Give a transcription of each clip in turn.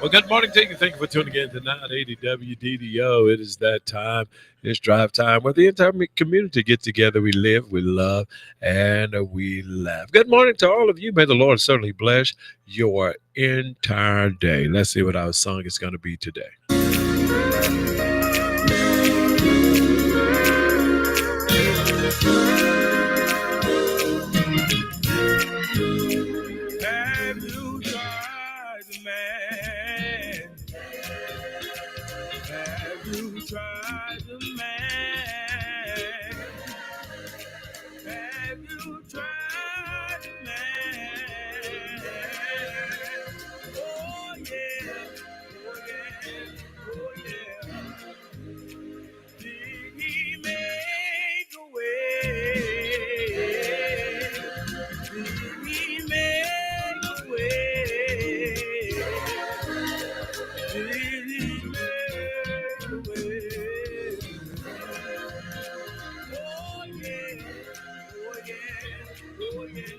Well, good morning to you. Thank you for tuning in to 980 WDDO. It is that time. It's drive time where the entire community get together. We live, we love, and we laugh. Good morning to all of you. May the Lord certainly bless your entire day. Let's see what our song is going to be today. Have you tried, man? Have you tried the man? Have you tried the man? Oh yeah, oh yeah, oh yeah. Did he make a way? Did he make a way? Did he make a way? Oh yeah, oh yeah, oh yeah.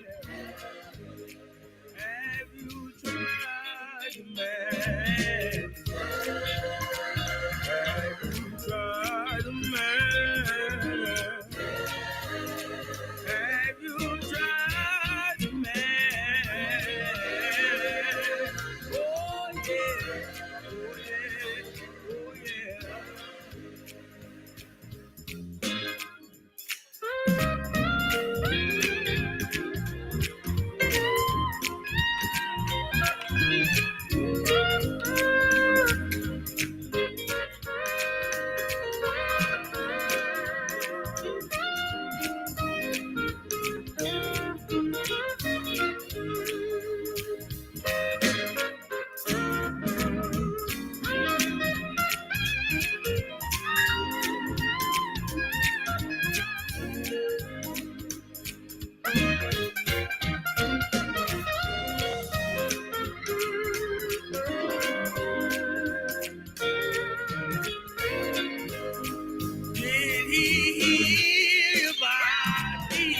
Have you tried, man? Have you tried, man? Have you tried, man? Oh yeah, oh yeah, oh yeah. Did he hear your body?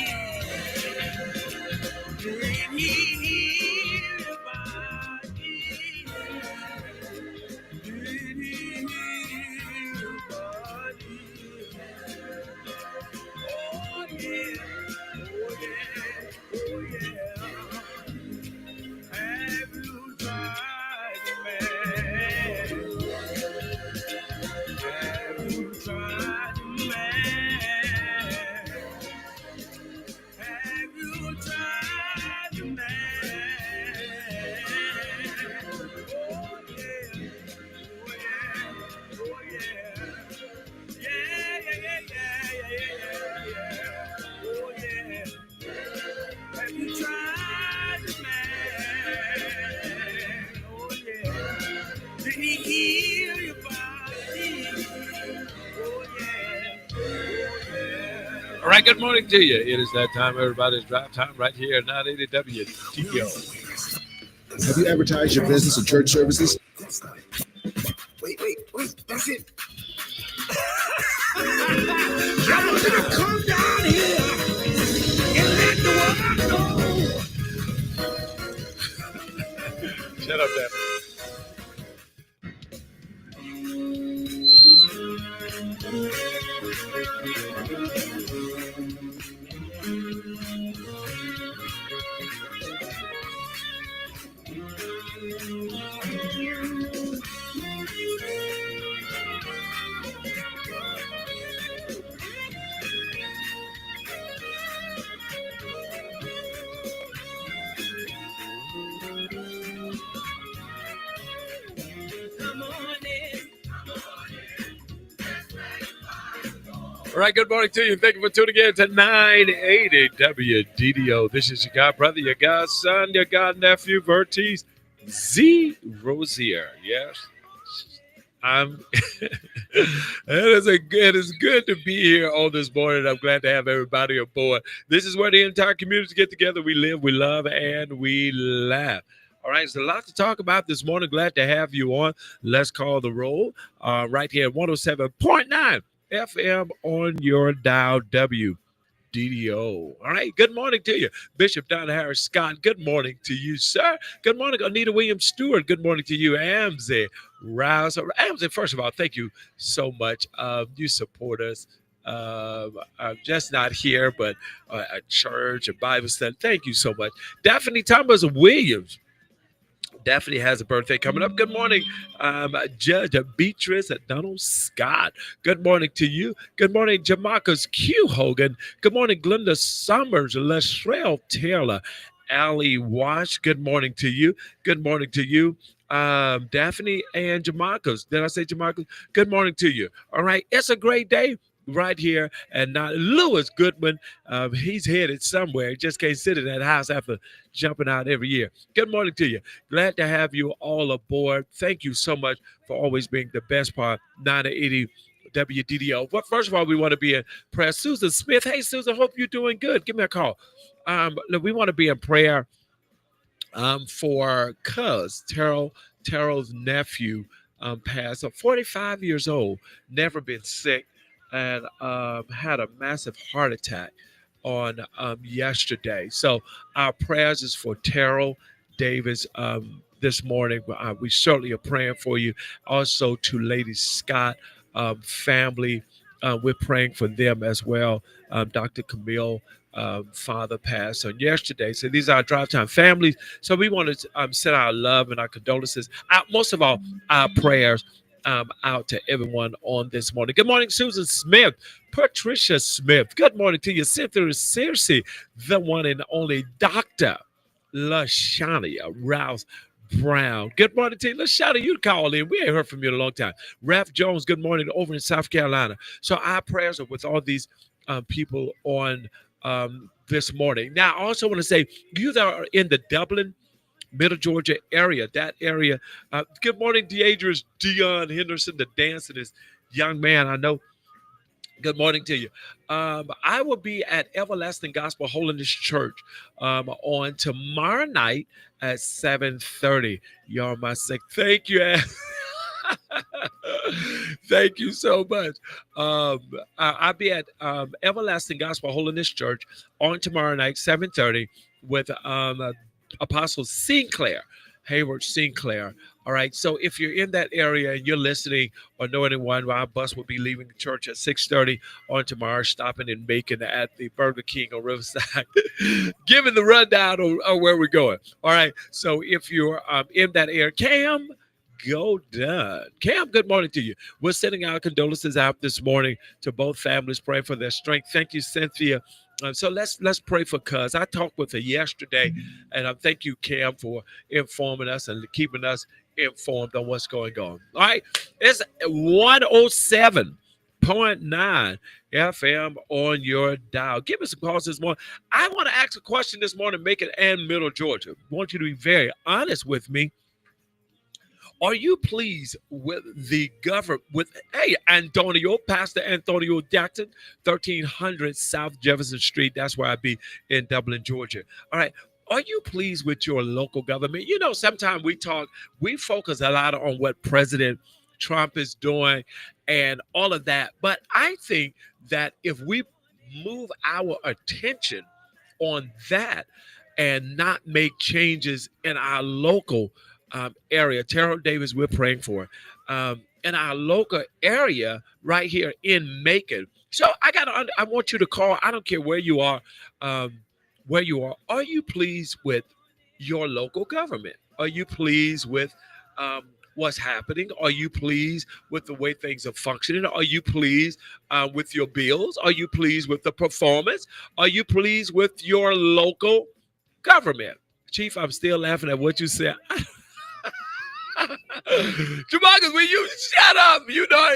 Did he hear your body? Did he hear your body? Oh yeah, oh yeah, oh yeah. Have you tried, man? Have you tried, man? Have you tried, man? Oh yeah, oh yeah, oh yeah. Yeah, yeah, yeah, yeah, yeah, yeah, yeah. Oh yeah. Have you tried, man? Oh yeah. Did he heal your body? Oh yeah. Oh yeah. All right, good morning to you. It is that time, everybody's drive time right here at 980 WTO. Have you advertised your business or church services? That's not it. Wait. That's it. I want you to come down here and let the world know. Shut up, Dad. All right, good morning to you. Thank you for tuning in to 980 WDDO. This is your God brother, your God son, your God nephew, Vertiz Z. Rosier. Yes, I'm. It is good to be here on this morning. I'm glad to have everybody aboard. This is where the entire community get together. We live, we love, and we laugh. All right, there's a lot to talk about this morning. Glad to have you on. Let's call the roll right here at 107.9 FM on your dial W. DDO. All right. Good morning to you, Bishop Don Harris Scott. Good morning to you, sir. Good morning, Anita Williams Stewart. Good morning to you, Amzie Rouse. Amzie, first of all, thank you so much. You support us. I'm just not here, but at church and Bible study. Thank you so much. Daphne Thomas Williams. Daphne has a birthday coming up. Good morning, Judge Beatrice Donald Scott. Good morning to you. Good morning, Jamarcus Q. Hogan. Good morning, Glenda Summers, Latrell Taylor, Allie Wash. Good morning to you. Good morning to you. Daphne and Jamarcus. Did I say Jamarcus? Good morning to you. All right. It's a great day right here. And now Lewis Goodman, he's headed somewhere. He just can't sit in that house after jumping out every year. Good morning to you. Glad to have you all aboard. Thank you so much for always being the best part. 980 WDDO. But first of all, we want to be in prayer. Susan Smith. Hey, Susan, hope you're doing good. Give me a call. Look, we want to be in prayer for Terrell's nephew passed. 45 years old, never been sick, and had a massive heart attack on yesterday. So our prayers is for Terrell Davis this morning. We certainly are praying for you. Also to Lady Scott family, we're praying for them as well. Dr. Camille. Father passed on yesterday. So these are our drive time families. So we want to send our love and our condolences out, most of all, our prayers out to everyone on this morning. Good morning, Susan Smith, Patricia Smith. Good morning to you, Cynthia Circe, the one and only Dr. LaShania Rouse Brown. Good morning to you. LaShania, you call in. We ain't heard from you in a long time. Ralph Jones, good morning over in South Carolina. So our prayers are with all these people on this morning. Now, I also want to say, you that are in the Dublin, Middle Georgia area, that area. Good morning, Deidre's Dion Henderson, the dancingest young man I know. Good morning to you. I will be at Everlasting Gospel Holiness Church on tomorrow night at 7:30. Y'all, my sick. Thank you. Thank you so much. I'll be at Everlasting Gospel Holiness Church on tomorrow night, 7:30, with Apostle Sinclair, Hayward Sinclair. All right. So if you're in that area and you're listening or know anyone, our bus will be leaving the church at 6:30 on tomorrow, stopping in Macon at the Burger King on Riverside, giving the rundown on where we're going. All right. So if you're in that area, Cam, go done. Cam, good morning to you. We're sending our condolences out this morning to both families, praying for their strength. Thank you, Cynthia. So let's pray for Cuz. I talked with her yesterday, and thank you, Cam, for informing us and keeping us informed on what's going on. All right, it's 107.9 FM on your dial. Give us some calls this morning. I want to ask a question this morning, Macon and Middle Georgia. I want you to be very honest with me. Are you pleased with the government? Hey, Antonio, Pastor Antonio Jackson, 1300 South Jefferson Street. That's where I be in Dublin, Georgia. All right. Are you pleased with your local government? You know, sometimes we focus a lot on what President Trump is doing and all of that. But I think that if we move our attention on that and not make changes in our local area. Terrell Davis, we're praying for in our local area right here in Macon. So I want you to call. I don't care where you are. Where you are. Are you pleased with your local government? Are you pleased with what's happening? Are you pleased with the way things are functioning? Are you pleased with your bills? Are you pleased with the performance? Are you pleased with your local government? Chief, I'm still laughing at what you said. Jamarcus, will you shut up? You know.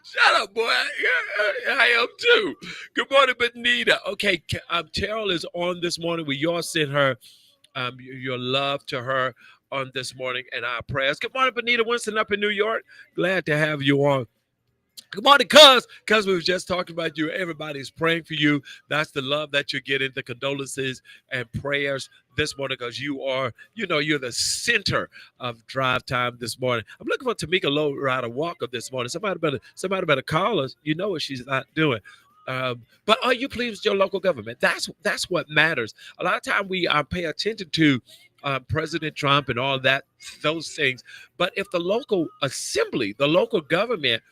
Shut up, boy. I am too. Good morning, Benita. Okay, Terrell is on this morning. We all send her your love to her on this morning and our prayers. Good morning, Benita Winston up in New York. Glad to have you on Good morning, cuz we were just talking about you. Everybody's praying for you. That's the love that you're getting, the condolences and prayers this morning, because you're the center of drive time this morning. I'm looking for Tamika Low Rider Walker this morning. Somebody better call us. You know what she's not doing. But are you pleased with your local government? That's what matters. A lot of time we pay attention to President Trump and all that, those things. But if the local assembly, the local government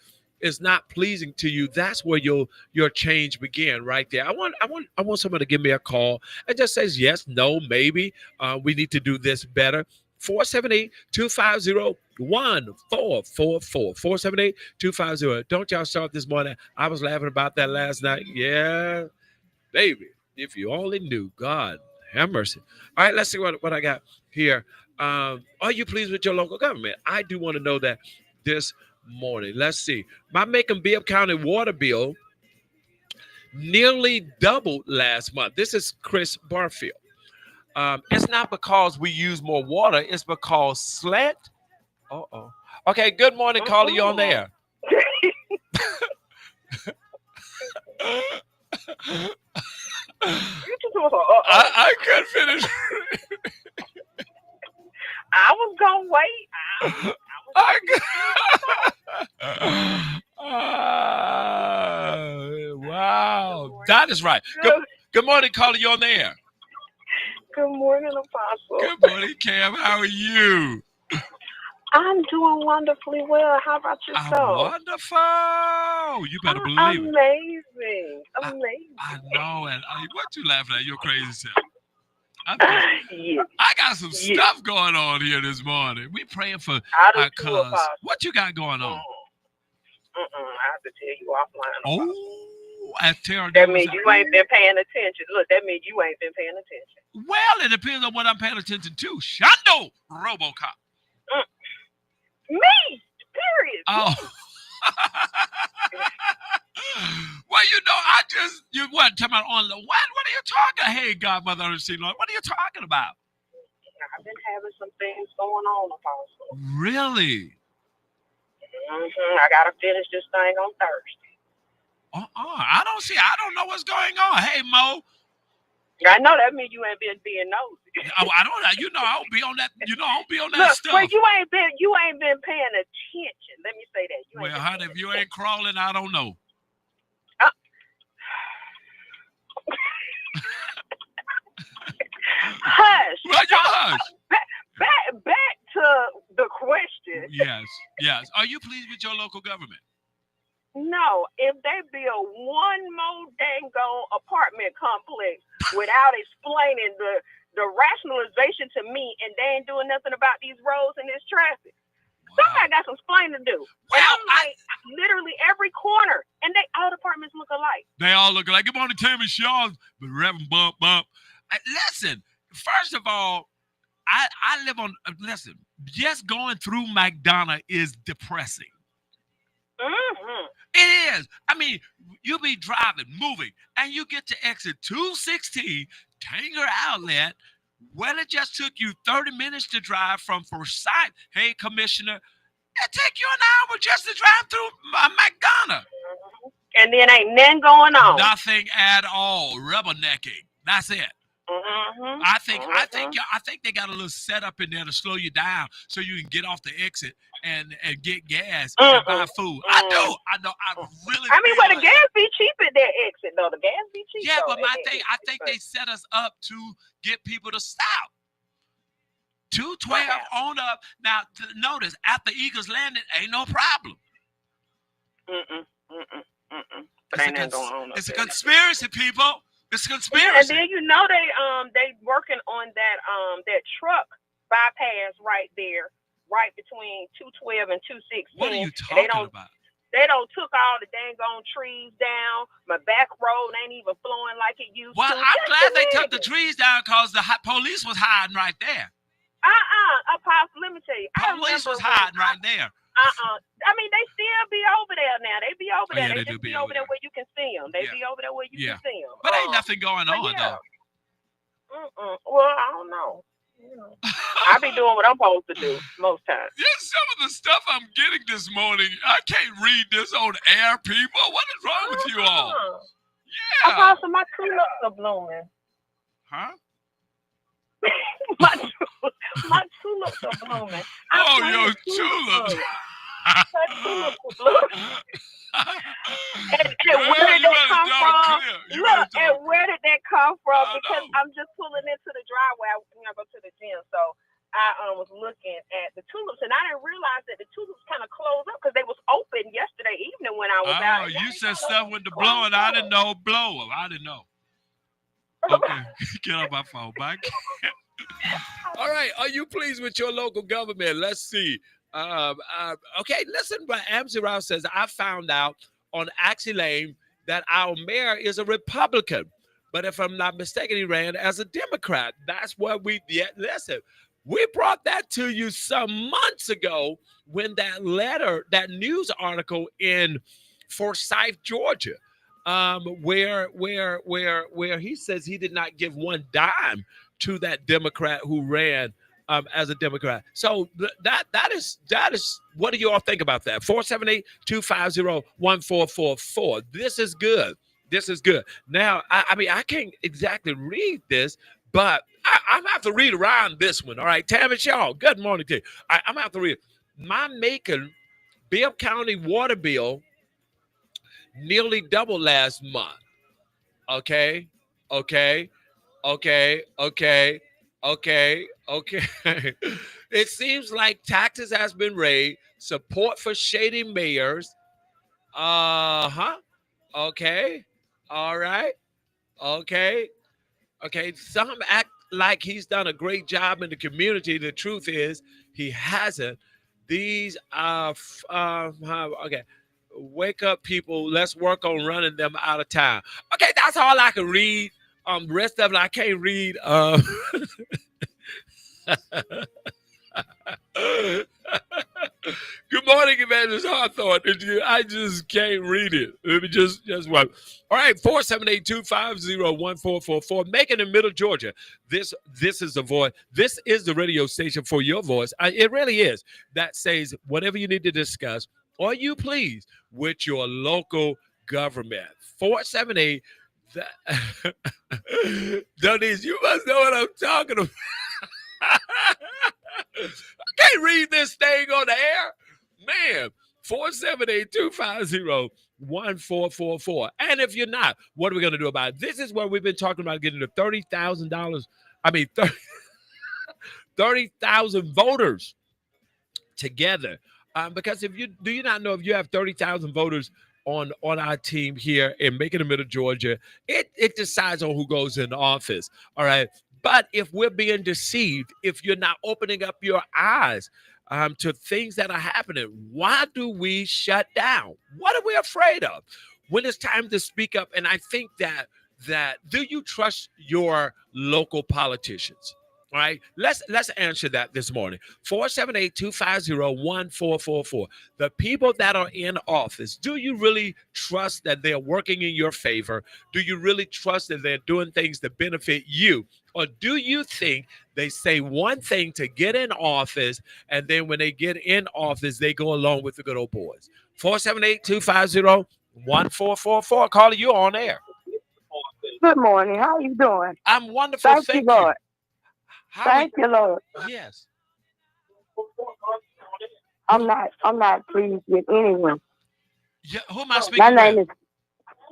is not pleasing to you, that's where your change begin right there. I want someone to give me a call and just says yes, no, maybe we need to do this better. 478-250-1444. 478-250. Don't y'all start this morning. I was laughing about that last night. Yeah, baby. If you only knew. God have mercy. All right, let's see what I got here. Are you pleased with your local government? I do want to know that this morning. Let's see. My Macon Bibb County water bill nearly doubled last month. This is Chris Barfield. It's not because we use more water. It's because slant. Uh-oh. Okay, good morning, caller. You on there? I couldn't finish. I was gonna wait. Wow, that is right. Good morning, caller. You on there? Good morning, Apostle. Good morning, Cam. How are you? I'm doing wonderfully well. How about yourself? Wonderful. You better believe it. Amazing. I know, and what you laughing at? Your crazy self. Yes. I got some stuff going on here this morning. We praying for our cuz. What you got going on? I have to tell you offline. That means you ain't been paying attention. Look, that means you ain't been paying attention. Well, it depends on what I'm paying attention to. Shondo RoboCop. Me. Period. Oh. Well, you what talking about on the what? What are you talking? Hey, Godmother Ernestine, what are you talking about? I've been having some things going on, Apostle. Really? I gotta finish this thing on Thursday. I don't know what's going on. Hey, Mo. I know that means you ain't been being nosy. I don't. I don't be on that. I don't be on that Look, stuff. Well, you ain't been paying attention. Let me say that. Well, honey, if you ain't crawling, I don't know. Hush. Well, you hush. Back to the question. Yes. Are you pleased with your local government? No. If they build one more dang apartment complex without explaining the rationalization to me, and they ain't doing nothing about these roads and this traffic. Wow. Somebody got some explaining to do. Well, and I'm like, literally every corner, and all the apartments look alike. They all look alike. Good morning, Tammy Shaw. But Reverend Bump. Listen, first of all, I live on. Listen, just going through McDonough is depressing. Mm-hmm. It is. I mean, you'll be driving, moving, and you get to exit 216, Tanger Outlet. Well, it just took you 30 minutes to drive from Forsyth. Hey, Commissioner, it take you an hour just to drive through McDonough. Mm-hmm. And then ain't nothing going on. Nothing at all. Rubbernecking. That's it. Mm-hmm. I think they got a little setup in there to slow you down so you can get off the exit and get gas and buy food. I know. I really. I mean, the gas be cheap at that exit though. The gas be cheap. Yeah, but I think they set us up to get people to stop. 212 on up. Now, notice after Eagles Landing, ain't no problem. It's a conspiracy, people. It's a conspiracy. And then they working on that truck bypass right there, right between 212 and 216. What are you talking about? They don't took all the dang on trees down. My back road ain't even flowing like it used to. Well, I'm glad they took the trees down because the police was hiding right there. Apostle, let me tell you. Police was hiding right there. I mean, they still be over there now. They be over there. Yeah, they just be over there where you can see them. They be over there where you can see them. But ain't nothing going on, though. Well, I don't know. you know, I be doing what I'm supposed to do most times. Just some of the stuff I'm getting this morning. I can't read this on air, people. What is wrong with you all? Uh-huh. Yeah. Apostle, my tulips are blooming. Huh? my my tulips are blooming. I Oh, your planted tulips. tulips. My tulips are blooming. And where Girl, did you they better come talk from? clear. You Look, better talk and where did that come I from? don't Because know. I'm just pulling into the driveway. I go to the gym, so I was looking at the tulips, and I didn't realize that the tulips kind of closed up because they was open yesterday evening when I was Oh, out. And now you they said kind of stuff with the closed blowing. I didn't up. know blow 'em. I didn't know. Okay, get off my phone, Mike. All right, are you pleased with your local government? Let's see. Okay, listen, but Amsi Rao says, I found out on Axie Lane that our mayor is a Republican. But if I'm not mistaken, he ran as a Democrat. That's what listen, we brought that to you some months ago when that news article in Forsyth, Georgia, where he says he did not give one dime to that Democrat who ran as a Democrat. So that is what do you all think about that? 478-250-1444. This is good. This is good. Now, I mean, I can't exactly read this, but I'm gonna have to read around this one. All right, Tammy Shaw, good morning to you. I'm gonna have to read it. My Macon Bibb County water bill nearly doubled last month. Okay, okay, okay. It seems like taxes has been raised. Support for shady mayors. Uh-huh. Okay. All right. Okay. Okay. Some act like he's done a great job in the community. The truth is he hasn't. These are okay. Wake up, people. Let's work on running them out of town. Okay, that's all I can read. The rest of it I can't read. Good morning, Evangelist Hawthorne. I just can't read it. Let me just one. All right, 478-250-1444. Macon in Middle Georgia. This is the voice. This is the radio station for your voice. It really is. That says whatever you need to discuss, or you please, with your local government. 478. Denise, you must know what I'm talking about. I can't read this thing on the air. Man, 478-250-1444. And if you're not, what are we going to do about it? This is what we've been talking about, getting to $30,000. I mean, 30,000 voters together. Because if you do you not know if you have 30,000 voters on our team here in Macon and Middle Georgia, it decides on who goes in office. All right. But if we're being deceived, if you're not opening up your eyes to things that are happening, why do we shut down? What are we afraid of? When it's time to speak up, and I think that do you trust your local politicians? All right, let's answer that this morning. 478-250-1444. The people that are in office, do you really trust that they're working in your favor? Do you really trust that they're doing things that benefit you? Or do you think they say one thing to get in office, and then when they get in office, they go along with the good old boys? 478-250-1444. Caller, you on air. Good morning. How you doing? I'm wonderful. Thank you, Thank you. Lord. How are Thank you, Lord. Yes. I'm not pleased with anyone. Yeah, who am I My speaking name with? is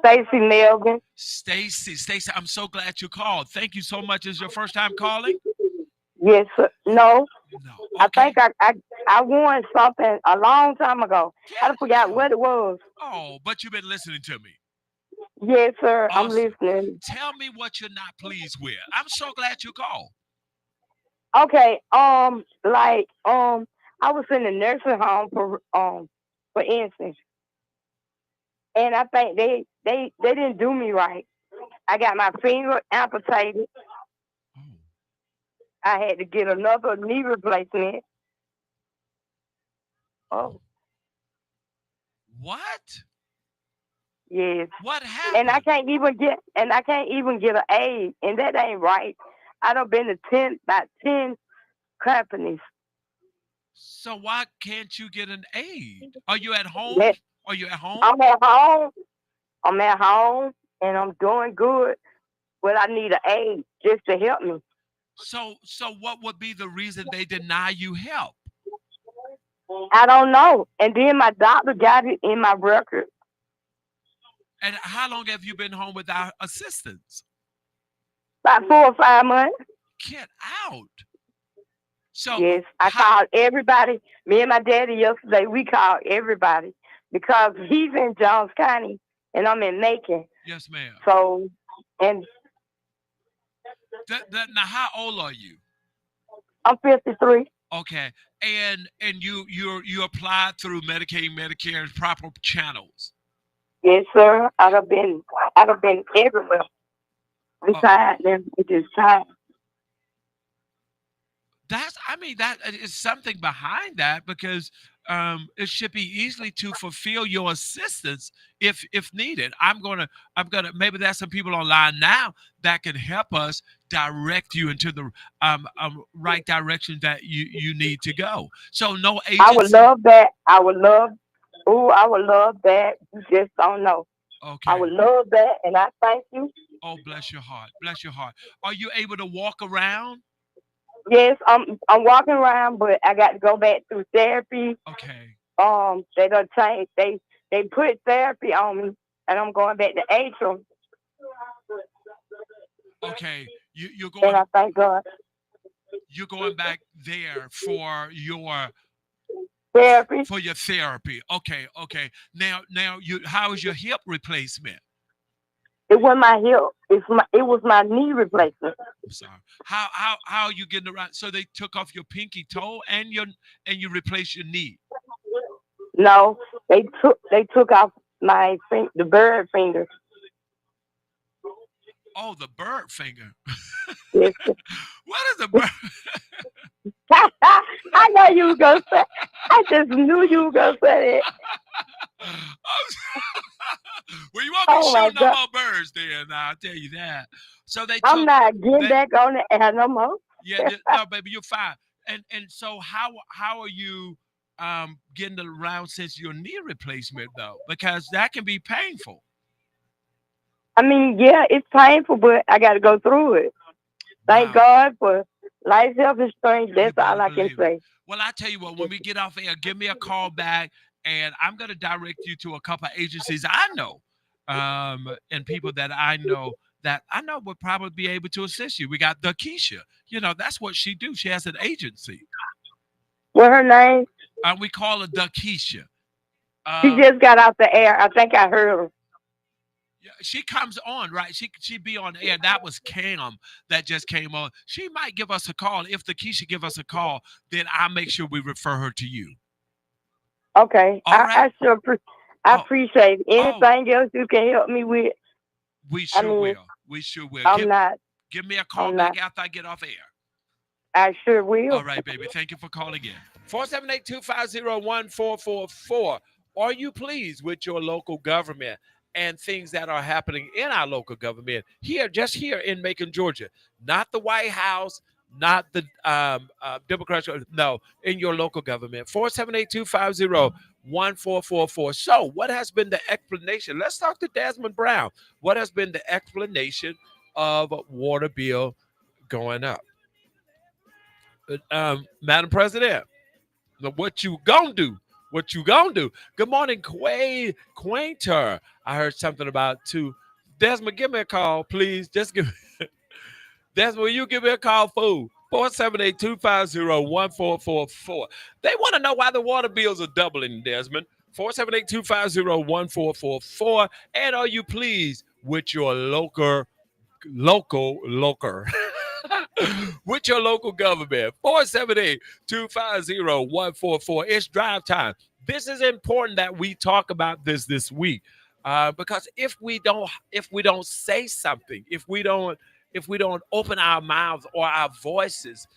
Stacy Melvin. Stacy, I'm so glad you called. Thank you so much. Is your first time calling? Yes, sir. No. No. I Okay. think I won something a long time ago. I forgot Yeah. what it was. Oh, but you've been listening to me. Yes, sir. I'm Awesome. listening. Tell me what you're not pleased with. I'm so glad you called. Okay. I was in a nursing home for instance, and I think they didn't do me right. I got my finger amputated. Oh. I had to get another knee replacement. Oh, What? yes. What And I happened? can't even get an aid, and that ain't right. I done been to about 10 companies. So why can't you get an aid? Are you at home? That Are you at home? I'm at home. I'm at home, and I'm doing good. But I need an aid just to help me. So what would be the reason they deny you help? I don't know. And then my doctor got it in my record And how long have you been home without assistance? about 4 or 5 months. Get out. So Yes, I how? called everybody. Me and my daddy yesterday, we called everybody because he's in Jones County and I'm in Macon. Yes, ma'am. So, and Now, how old are you? I'm 53. Okay, and you applied through Medicaid, Medicare, and proper channels. Yes, sir. I'd have been everywhere. I'm Uh, tired. Them. It is time. that's I mean that is something behind that because it should be easily to fulfill your assistance if needed. I'm gonna maybe there's some people online now that can help us direct you into the right direction that you need to go. So no I would agency. love that. I would love that. You just don't know. I Okay. would love that, and I thank you. Oh, bless your heart. Bless your heart. Are you able to walk around? Yes, I'm walking around, but I got to go back through therapy. Okay. They done changed. They put therapy on me, and I'm going back to Atrium, Okay. You're and going I thank God. you're going back there Therapy. for your therapy. Okay, okay. Now you how is your hip replacement? It wasn't my hip. It was my knee replacement. I'm sorry. How are you getting around? So they took off your pinky toe and you replaced your knee. No, they took off the bird finger. Oh, the bird finger. Yes. What is a bird? I know you were gonna say. I just knew you were gonna say it. Well, you won't be Oh my shooting no God, more birds then. I'll tell you that. So they I'm took not getting they back on the air no more. yeah no baby you're fine. And so how are you getting around since your knee replacement though? Because that can be painful. I mean, yeah, it's painful, but I got to go through it. Thank Wow. God for life, health, and strength. You That's all better I can believe it. say. Well, I tell you what, when we get off air, give me a call back, and I'm going to direct you to a couple of agencies I know, and people that I know would probably be able to assist you. We got the Keisha. You know, that's what she do. She has an agency. What her name? We call her the Keisha. She Um, just got out the air. I think I heard her. yeah, she comes on, right? She be on air. That was Cam that just came on. She might give us a call. If the Keisha give us a call, then I'll make sure we refer her to you. Okay, All right. I Oh, appreciate it. oh, Anything else you can help me with? we I sure mean, will. We sure will. I'm not. Give me a call I'm not. back after I get off air. I sure will. All right, baby. Thank you for calling in. 478-250-1444. Are you pleased with your local government and things that are happening in our local government here, just here in Macon, Georgia? Not the White House, not the Democrats. No, in your local government. 478-250-1444. So, what has been the explanation? Let's talk to Desmond Brown. What has been the explanation of water bill going up? Madam President, what you gonna do? What you gonna do? Good morning, Quainter. I heard something about two. Desmond, give me a call, please. Just give me Desmond, will you give me a call, fool? 478-250-1444. They want to know why the water bills are doubling, Desmond. 478-250-1444. And are you pleased with your local with your local government? 478-250-1444. It's drive time. This is important that we talk about this week, because if we don't say something, if we don't open our mouths or our voices,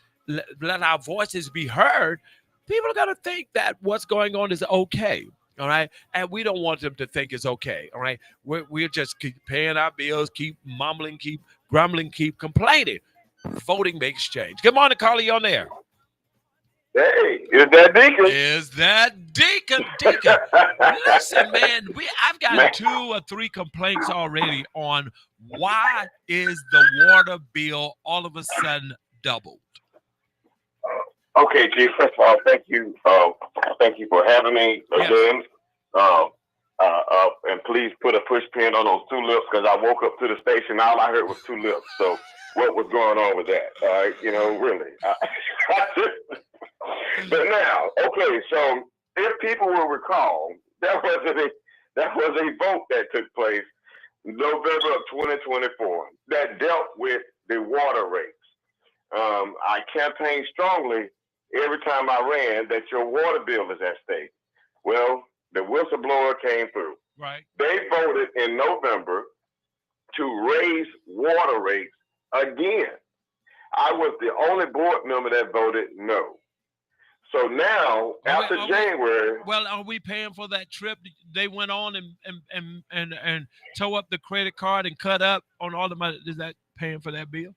let our voices be heard, people are going to think that what's going on is okay. All right. And we don't want them to think it's okay. All right. We're just keep paying our bills, keep mumbling, keep grumbling, keep complaining. Voting makes change. Good morning, caller. You on there? Hey, is that Deacon? Is that Deacon? Deacon. Listen, man, I've got Man. 2 or 3 complaints already on why is the water bill all of a sudden doubled. Okay, Chief. First of all, thank you for having me Yes. again. And please put a push pin on those tulips because I woke up to the station. All I heard was tulips. So what was going on with that? All right, really. But now, okay. So if people will recall, that was a vote that took place November of 2024 that dealt with the water rates. I campaigned strongly every time I ran that your water bill is at stake. Well, the whistleblower came through. Right. They voted in November to raise water rates again. I was the only board member that voted no. So now, after January, are we paying for that trip? They went on and tow up the credit card and cut up on all the money. Is that paying for that bill?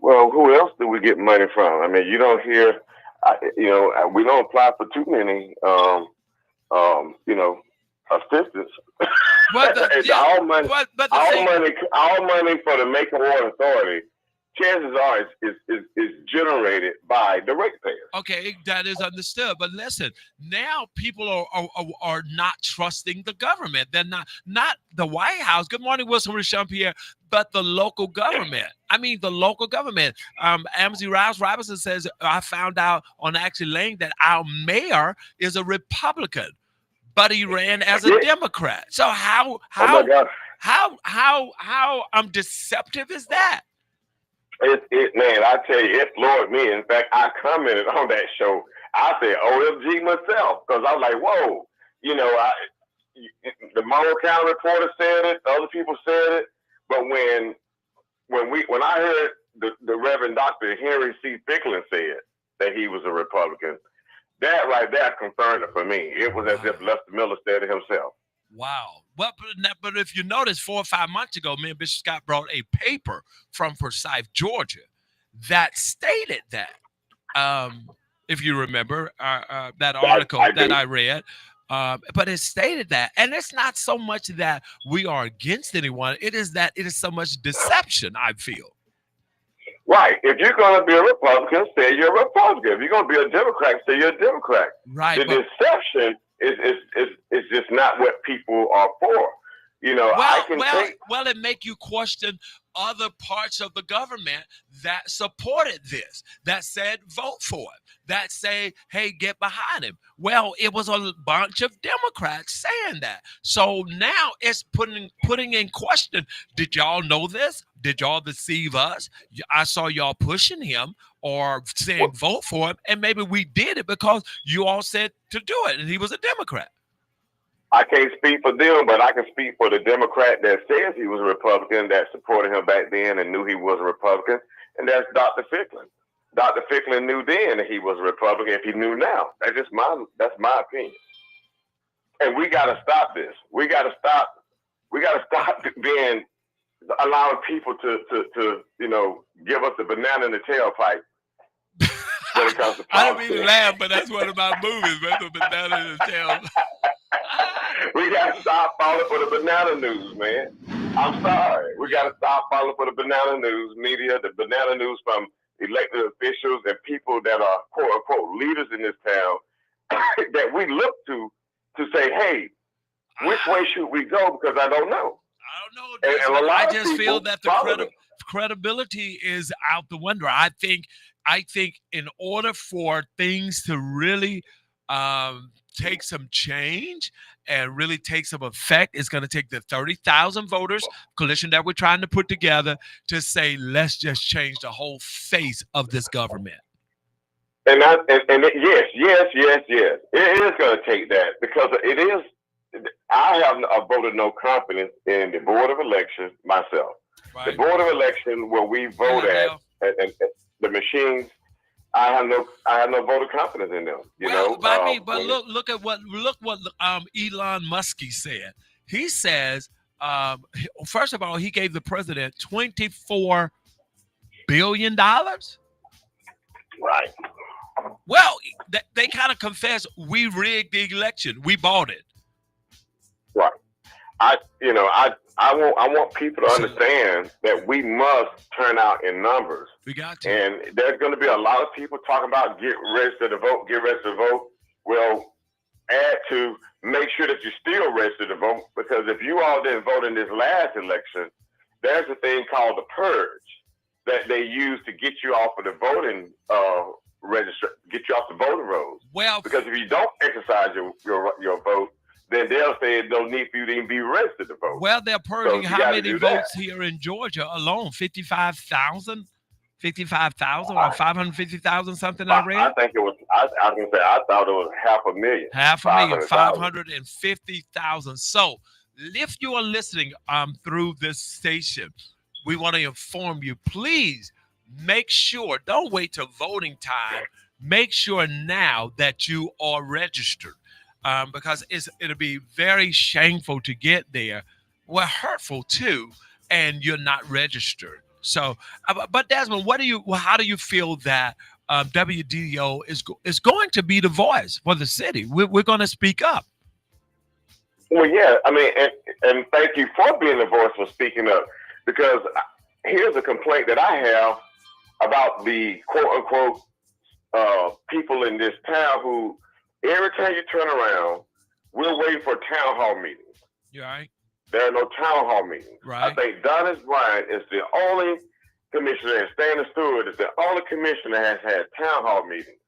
well, who else do we get money from? I mean, you don't hear, we don't apply for too many, assistance. But all money for the Macon Water Authority, chances are is generated by the ratepayers. Okay, that is understood. But listen, now people are not trusting the government. They're not the White House. Good morning, Wilson Richampier, but the local government. I mean, the local government. Amity Rouse Robinson says, I found out on Actually Lane that our mayor is a Republican, but he ran as a Democrat. So how deceptive is that? Man, I tell you, it floored me. In fact, I commented on that show. I said OMG myself because I was like, whoa, the Monroe County reporter said it, other people said it, but when I heard the Reverend Dr. Henry C. Ficklin said that he was a Republican, that right there confirmed it for me. It was as if Lester Miller said it himself. Wow. Well, but if you notice, 4 or 5 months ago, me and Bishop Scott brought a paper from Forsyth, Georgia, that stated that. If you remember that article that I read, but it stated that. And it's not so much that we are against anyone. It is that it is so much deception, I feel. Right. If you're going to be a Republican, say you're a Republican. If you're going to be a Democrat, say you're a Democrat. Right. The deception is just not what people are for. It make you question other parts of the government that supported this, that said vote for it, that say, hey, get behind him. Well, it was a bunch of Democrats saying that. So now it's putting in question, did y'all know this? Did y'all deceive us? I saw y'all pushing him or saying vote for him, and maybe we did it because you all said to do it, and he was a Democrat. I can't speak for them, but I can speak for the Democrat that says he was a Republican, that supported him back then and knew he was a Republican, and that's Dr. Ficklin. Dr. Ficklin knew then that he was a Republican if he knew now. That's my opinion. And we got to stop this. We got to stop being allowing people to give us the banana in the tailpipe. When it comes to I don't mean to laugh, but that's one of my movies, man. The banana in the tailpipe. We got to stop falling for the banana news, man. I'm sorry. We got to stop falling for the banana news media, the banana news from elected officials and people that are quote unquote leaders in this town that we look to say, hey, which way should we go? Because I don't know. I just feel that the credibility is out the window. I think in order for things to really take some change and really take some effect, it's going to take the 30,000 voters coalition that we're trying to put together to say, let's just change the whole face of this government. And yes. It is going to take that because it is. I have voted no confidence in the Board of Elections myself. Right. The Board of Elections where we vote and the machines. I have no voter confidence in them. Look what Elon Musk said. He says, first of all, he gave the president $24 billion? Right. Well, they kind of confess we rigged the election. We bought it. Right. I want people to understand that we must turn out in numbers. We got to. And there's going to be a lot of people talking about get registered to vote, get registered to vote. Well, add to make sure that you're still registered to vote, because if you all didn't vote in this last election, there's a thing called the purge that they use to get you off of the voting register, get you off the voting rolls. Well, because if you don't exercise your vote, then they'll say no need for you to even be registered to vote. Well, they're purging how many votes here in Georgia alone? 55,000? 55,000 or 550,000, something I read? I think it was, I thought it was 500,000. 500,000, 550,000. So if you are listening through this station, we want to inform you, please make sure, don't wait till voting time. Make sure now that you are registered. Because it'll be very shameful to get there. Well, hurtful too, and you're not registered. So, but Desmond, how do you feel that WDO is going to be the voice for the city? We're going to speak up. Well, yeah, I mean, and thank you for being the voice for speaking up, because here's a complaint that I have about the quote unquote people in this town who, every time you turn around, we're waiting for town hall meetings. You all right? There are no town hall meetings. Right. I think Dennis Bryant is the only commissioner, and Stanley Stewart is the only commissioner that has had town hall meetings.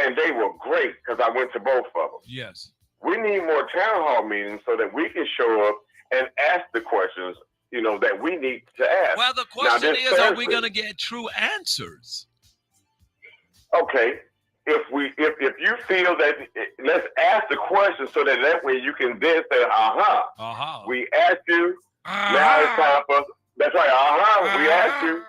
And they were great, because I went to both of them. Yes. We need more town hall meetings so that we can show up and ask the questions, that we need to ask. Well, the question is, are we going to get true answers? Okay. If you feel that, let's ask the question so that way you can then say, we asked you, now it's time for, that's right, we asked you,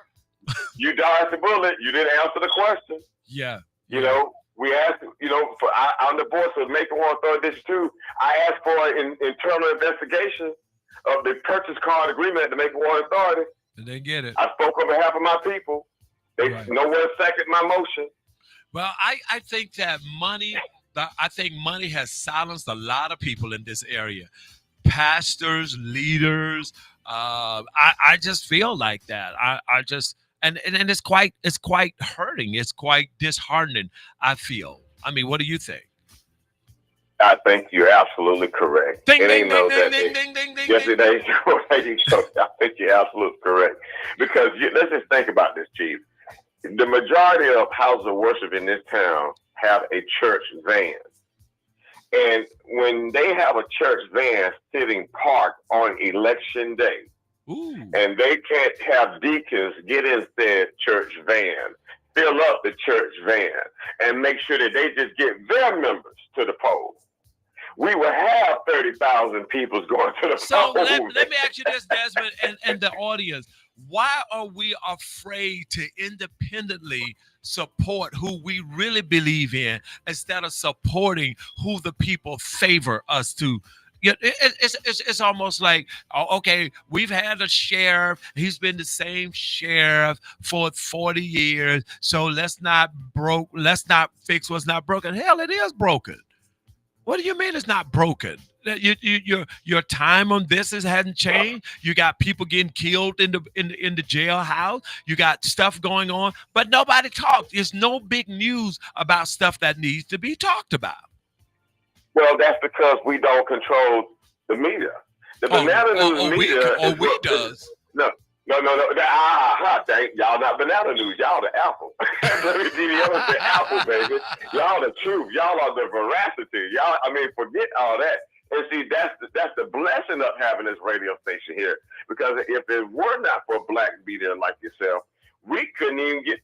you dodged the bullet, you didn't answer the question. Yeah. We asked, on the board of Macon Water Authority District 2, I asked for an internal investigation of the purchase card agreement at the Macon Water Authority. And they get it. I spoke on behalf of my people. No one seconded my motion. Well, I think that money has silenced a lot of people in this area. Pastors, leaders. I just feel like that. I just and it's quite hurting. It's quite disheartening, I feel. I mean, what do you think? I think you're absolutely correct. Ding, it ding, ain't no ding, that. Ding, ding, ding, ding, yes, ding. It ain't. I think you're absolutely correct. Because let's just think about this, Chief. The majority of houses of worship in this town have a church van. And when they have a church van sitting parked on election day, and they can't have deacons get in said church van, fill up the church van, and make sure that they just get their members to the polls, we will have 30,000 people going to the polls. So let me ask you this, Desmond, and the audience. Why are we afraid to independently support who we really believe in instead of supporting who the people favor us to? It's almost like, okay, we've had a sheriff. He's been the same sheriff for 40 years. So let's not fix what's not broken. Hell, it is broken. What do you mean it's not broken? Your time on this hadn't changed. You got people getting killed in the jailhouse. You got stuff going on, but nobody talks. There's no big news about stuff that needs to be talked about. Well, that's because we don't control the media. The banana news media. We does. No. Y'all not banana news. Y'all the apple. WDO is the apple, baby. Y'all the truth. Y'all are the veracity. Forget all that. And see, that's the blessing of having this radio station here. Because if it were not for black media like yourself, we couldn't even get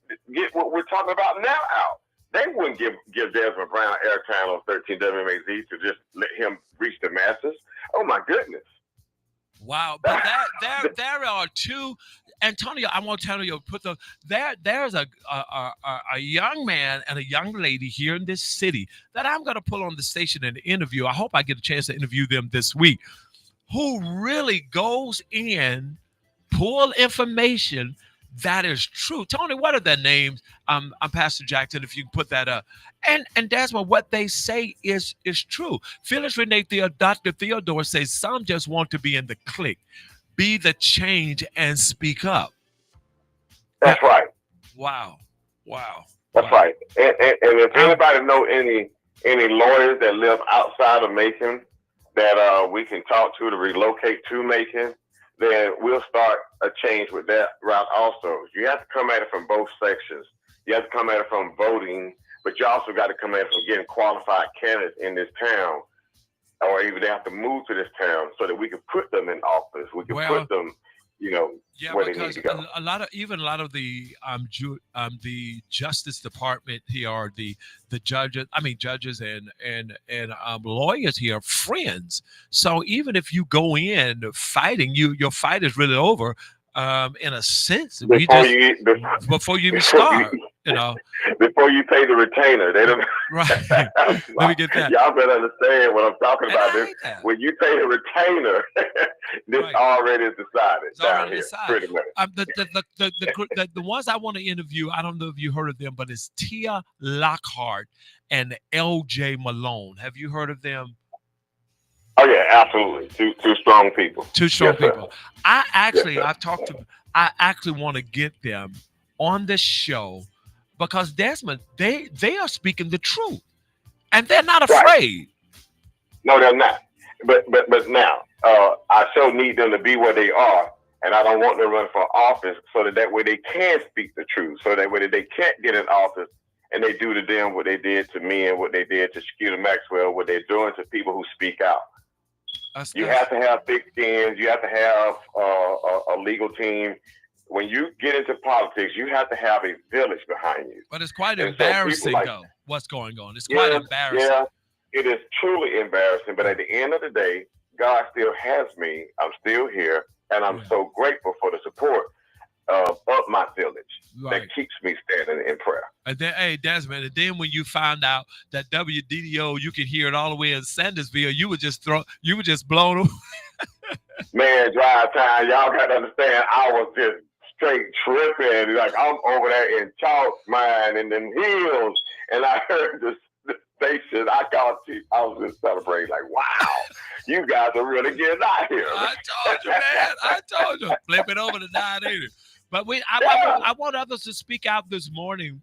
what we're talking about now out. They wouldn't give Desmond Brown airtime on 13 WMAZ to just let him reach the masses. Oh my goodness! Wow, but there are two. Antonio, I want to tell you, there's a young man and a young lady here in this city that I'm going to pull on the station and interview. I hope I get a chance to interview them this week. Who really goes in, pull information that is true. Tony, what are their names? I'm Pastor Jackson. If you can put that up, and Desmond, what they say is true. Phyllis Renee Dr. Theodore says some just want to be in the clique, be the change, and speak up. That's Yeah. right. Wow, wow, That's wow. right. And if anybody know any lawyers that live outside of Macon that we can talk to relocate to Macon, then we'll start a change with that route also. You have to come at it from both sections. You have to come at it from voting, but you also got to come at it from getting qualified candidates in this town, or even they have to move to this town so that we can put them in office. We can put them, yeah, where they need because to go. a lot of the Justice Department here are the judges. I mean, judges and lawyers here are friends. So even if you go in fighting, your fight is really over. In a sense, before you even start, before you pay the retainer, they don't. Right. Let me get that. Y'all better understand what I'm talking about. When you pay the retainer, this already is decided. It's already decided. Pretty much. The ones I want to interview, I don't know if you heard of them, but it's Tia Lockhart and L.J. Malone. Have you heard of them? Oh yeah, absolutely. Two strong people. Two strong people. I actually want to get them on the show because Desmond, they are speaking the truth, and they're not afraid. Right. No, they're not. But now, I so need them to be where they are, and I don't want them to run for office so that way they can speak the truth, so that way they can't get in office and they do to them what they did to me and what they did to Shakita Maxwell, what they're doing to people who speak out. You have to have thick skins. You have to have a legal team. When you get into politics, you have to have a village behind you. But it's quite embarrassing, though, what's going on. It's quite embarrassing. Yeah, it is truly embarrassing. But at the end of the day, God still has me. I'm still here. And I'm so grateful for the support of my village that keeps me standing in prayer. And then, hey, Desmond, and then when you found out that WDDO, you could hear it all the way in Sandersville, you were just blown away. Man, drive time, y'all got to understand, I was just straight tripping. Like, I'm over there in Chalk Mine and them hills, and I heard the station. I was just celebrating, like, wow, you guys are really getting out here. I told you, man. I told you. Flip it over to 980. But I want others to speak out this morning.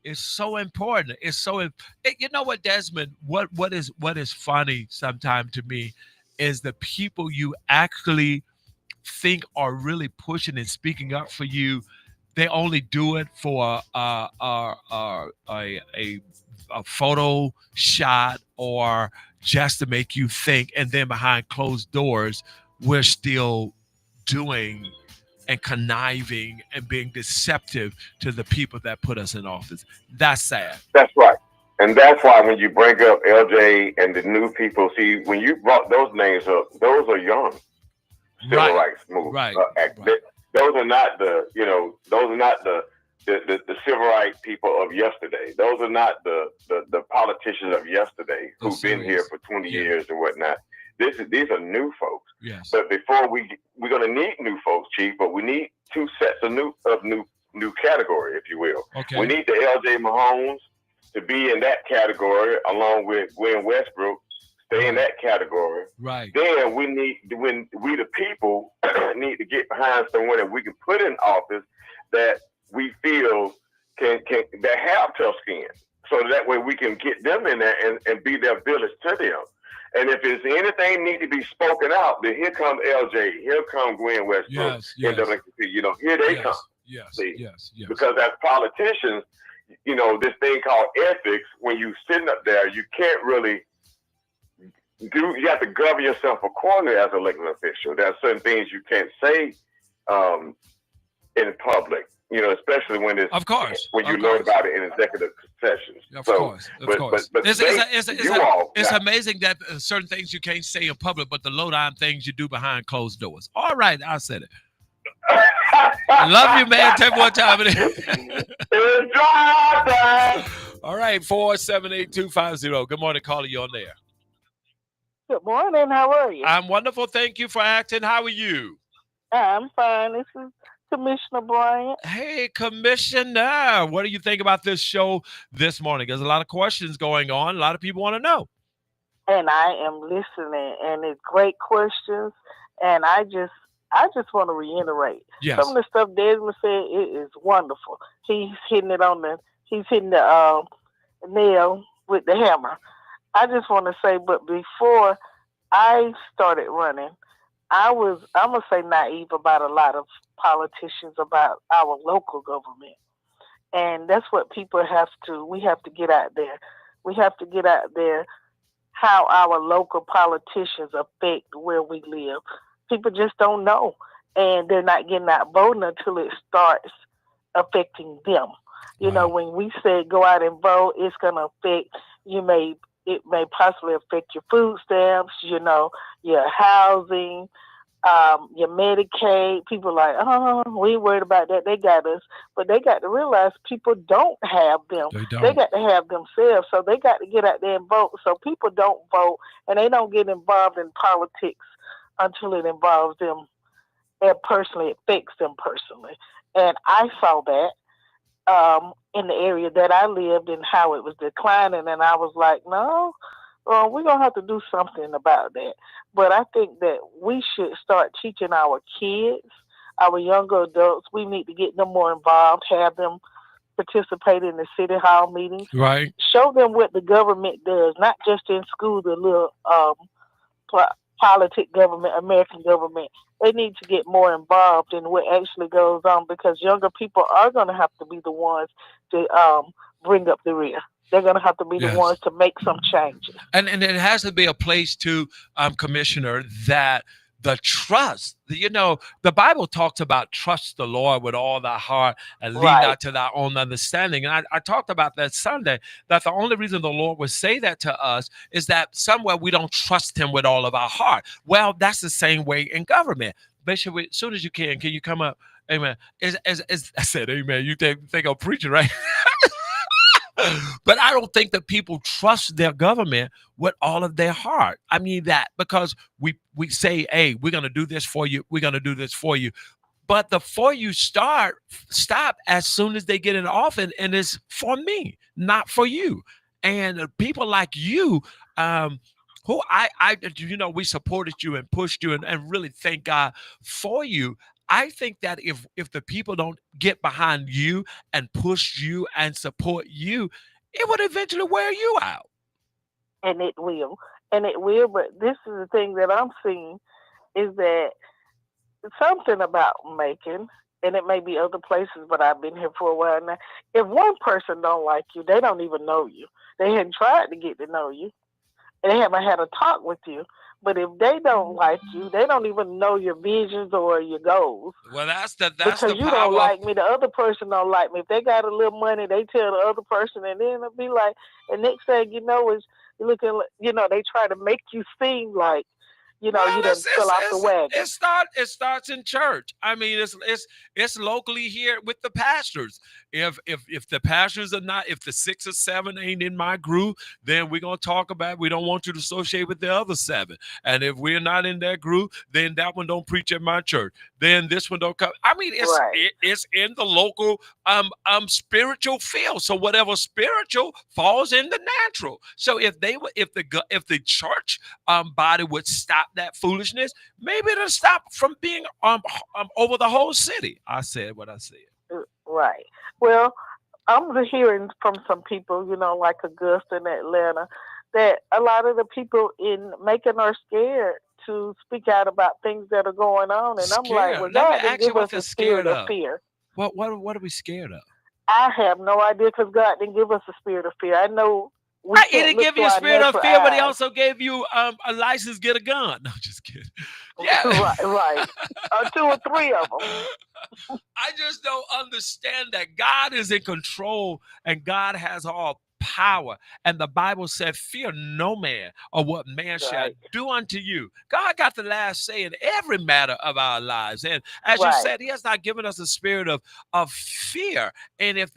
It's so important. It's so, you know what, Desmond? What is funny sometimes to me is the people you actually think are really pushing and speaking up for you. They only do it for a photo shot or just to make you think, and then behind closed doors, we're still doing and conniving and being deceptive to the people that put us in office. That's sad. That's right. And that's why when you bring up LJ and the new people, see, when you brought those names up, those are young civil rights movement. Right. Those are not the civil rights people of yesterday. Those are not the politicians of yesterday who've been here for 20 years and whatnot. These are new folks. Yes. But before we're going to need new folks, Chief. But we need two sets of new category, if you will. Okay. We need the LJ Mahomes to be in that category, along with Gwen Westbrook, stay in that category. Right. Then we the people need to get behind someone that we can put in office that we feel can that have tough skin, so that way we can get them in there and be their village to them. And if there's anything need to be spoken out, then here comes LJ, here comes Gwen Westbrook, NAACP. Here they come. Yes. See? Yes. Because as politicians, this thing called ethics, when you sitting up there, you can't really you have to govern yourself accordingly as an elected official. There are certain things you can't say in public, especially when it's when you learn about it in executive sessions. Of course. But it's amazing that certain things you can't say in public, but the low-down things you do behind closed doors. All right, I said it. Love you, man. Tell me what time it is. It's drive time. All right, 478-250. Good morning, caller. You on there? Good morning. How are you? I'm wonderful. Thank you for acting. How are you? I'm fine. This is Commissioner Bryant. Hey, Commissioner, what do you think about this show this morning? There's a lot of questions going on. A lot of people want to know. And I am listening, and it's great questions. And I just want to reiterate some Yes. of the stuff Desmond said. It is wonderful. He's hitting the nail with the hammer. I just want to say, but before I started running, I'm gonna say naive about a lot of politicians about our local government, and that's what people have to. We have to get out there. We have to get out there how our local politicians affect where we live. People just don't know, and they're not getting out voting until it starts affecting them. You know, Wow. when we say go out and vote, it's going to affect you. It may possibly affect your food stamps. You know, your housing, your Medicaid. People like, oh, we ain't worried about that. They got us, but they got to realize people don't have them. They They don't. got to have themselves, so they got to get out there and vote. So people don't vote, and they don't get involved in politics until it involves them and personally affects them personally. And I saw that in the area that I lived and how it was declining, and I was like, no, well, we're gonna have to do something about that. But I think that we should start teaching our kids, our younger adults. We need to get them more involved, have them participate in the city hall meetings, Right. show them what the government does, not just in school, the little po- politic government, American government. They need to get more involved in what actually goes on because younger people are going to have to be the ones to bring up the rear. They're going to have to be the Yes. ones to make some changes. And it has to be a place to Commissioner, that the trust, the Bible talks about trust the Lord with all thy heart and lean Right. not to thy own understanding. And I talked about that Sunday, that the only reason the Lord would say that to us is that somewhere we don't trust him with all of our heart. Well, that's the same way in government. Bishop, as soon as you can you come up? Amen. I said, amen. You think I'm preaching, right? But I don't think that people trust their government with all of their heart. I mean that because we say, hey, we're gonna do this for you, we're gonna do this for you. But the for you stop as soon as they get in office, and it's for me, not for you. And people like you, who we supported you and pushed you and really thank God for you. I think that if the people don't get behind you and push you and support you, it would eventually wear you out. And it will. And it will. But this is the thing that I'm seeing is that something about Macon, and it may be other places, but I've been here for a while now. If one person don't like you, they don't even know you. They hadn't tried to get to know you. And they haven't had a talk with you. But if they don't like you, they don't even know your visions or your goals. Well, that's Because the you don't power of like me, the other person don't like me. If they got a little money, they tell the other person, and then it'll be like, and next thing you know is you're looking, they try to make you seem like, Well, you done fell off the wagon. it starts in church. I mean, it's locally here with the pastors. If the pastors are not, if the 6 or 7 ain't in my group, then we're gonna talk about. We don't want you to associate with the other 7. And if we're not in that group, then that one don't preach at my church. Then this one don't come. I mean, Right. it's in the local spiritual field. So whatever spiritual falls in the natural. So if the church body would stop that foolishness, maybe it'll stop from being over the whole city. I said what I said. Right. Well, I'm hearing from some people, like Augusta and Atlanta, that a lot of the people in Macon are scared to speak out about things that are going on. And I'm like, well, Scared. Let me God didn't ask you give what us they're a spirit scared of of. fear. What are we scared of? I have no idea because God didn't give us a spirit of fear. I know we Right, he can't didn't look give through you a our spirit of natural fear, but he eyes. also gave you a license to get a gun. No, just kidding. Yeah. Right, right. 2 or 3 of them. I just don't understand that God is in control and God has all power. And the Bible said, fear no man or what man shall Right. do unto you. God got the last say in every matter of our lives. And as you Right. said, he has not given us a spirit of fear. And if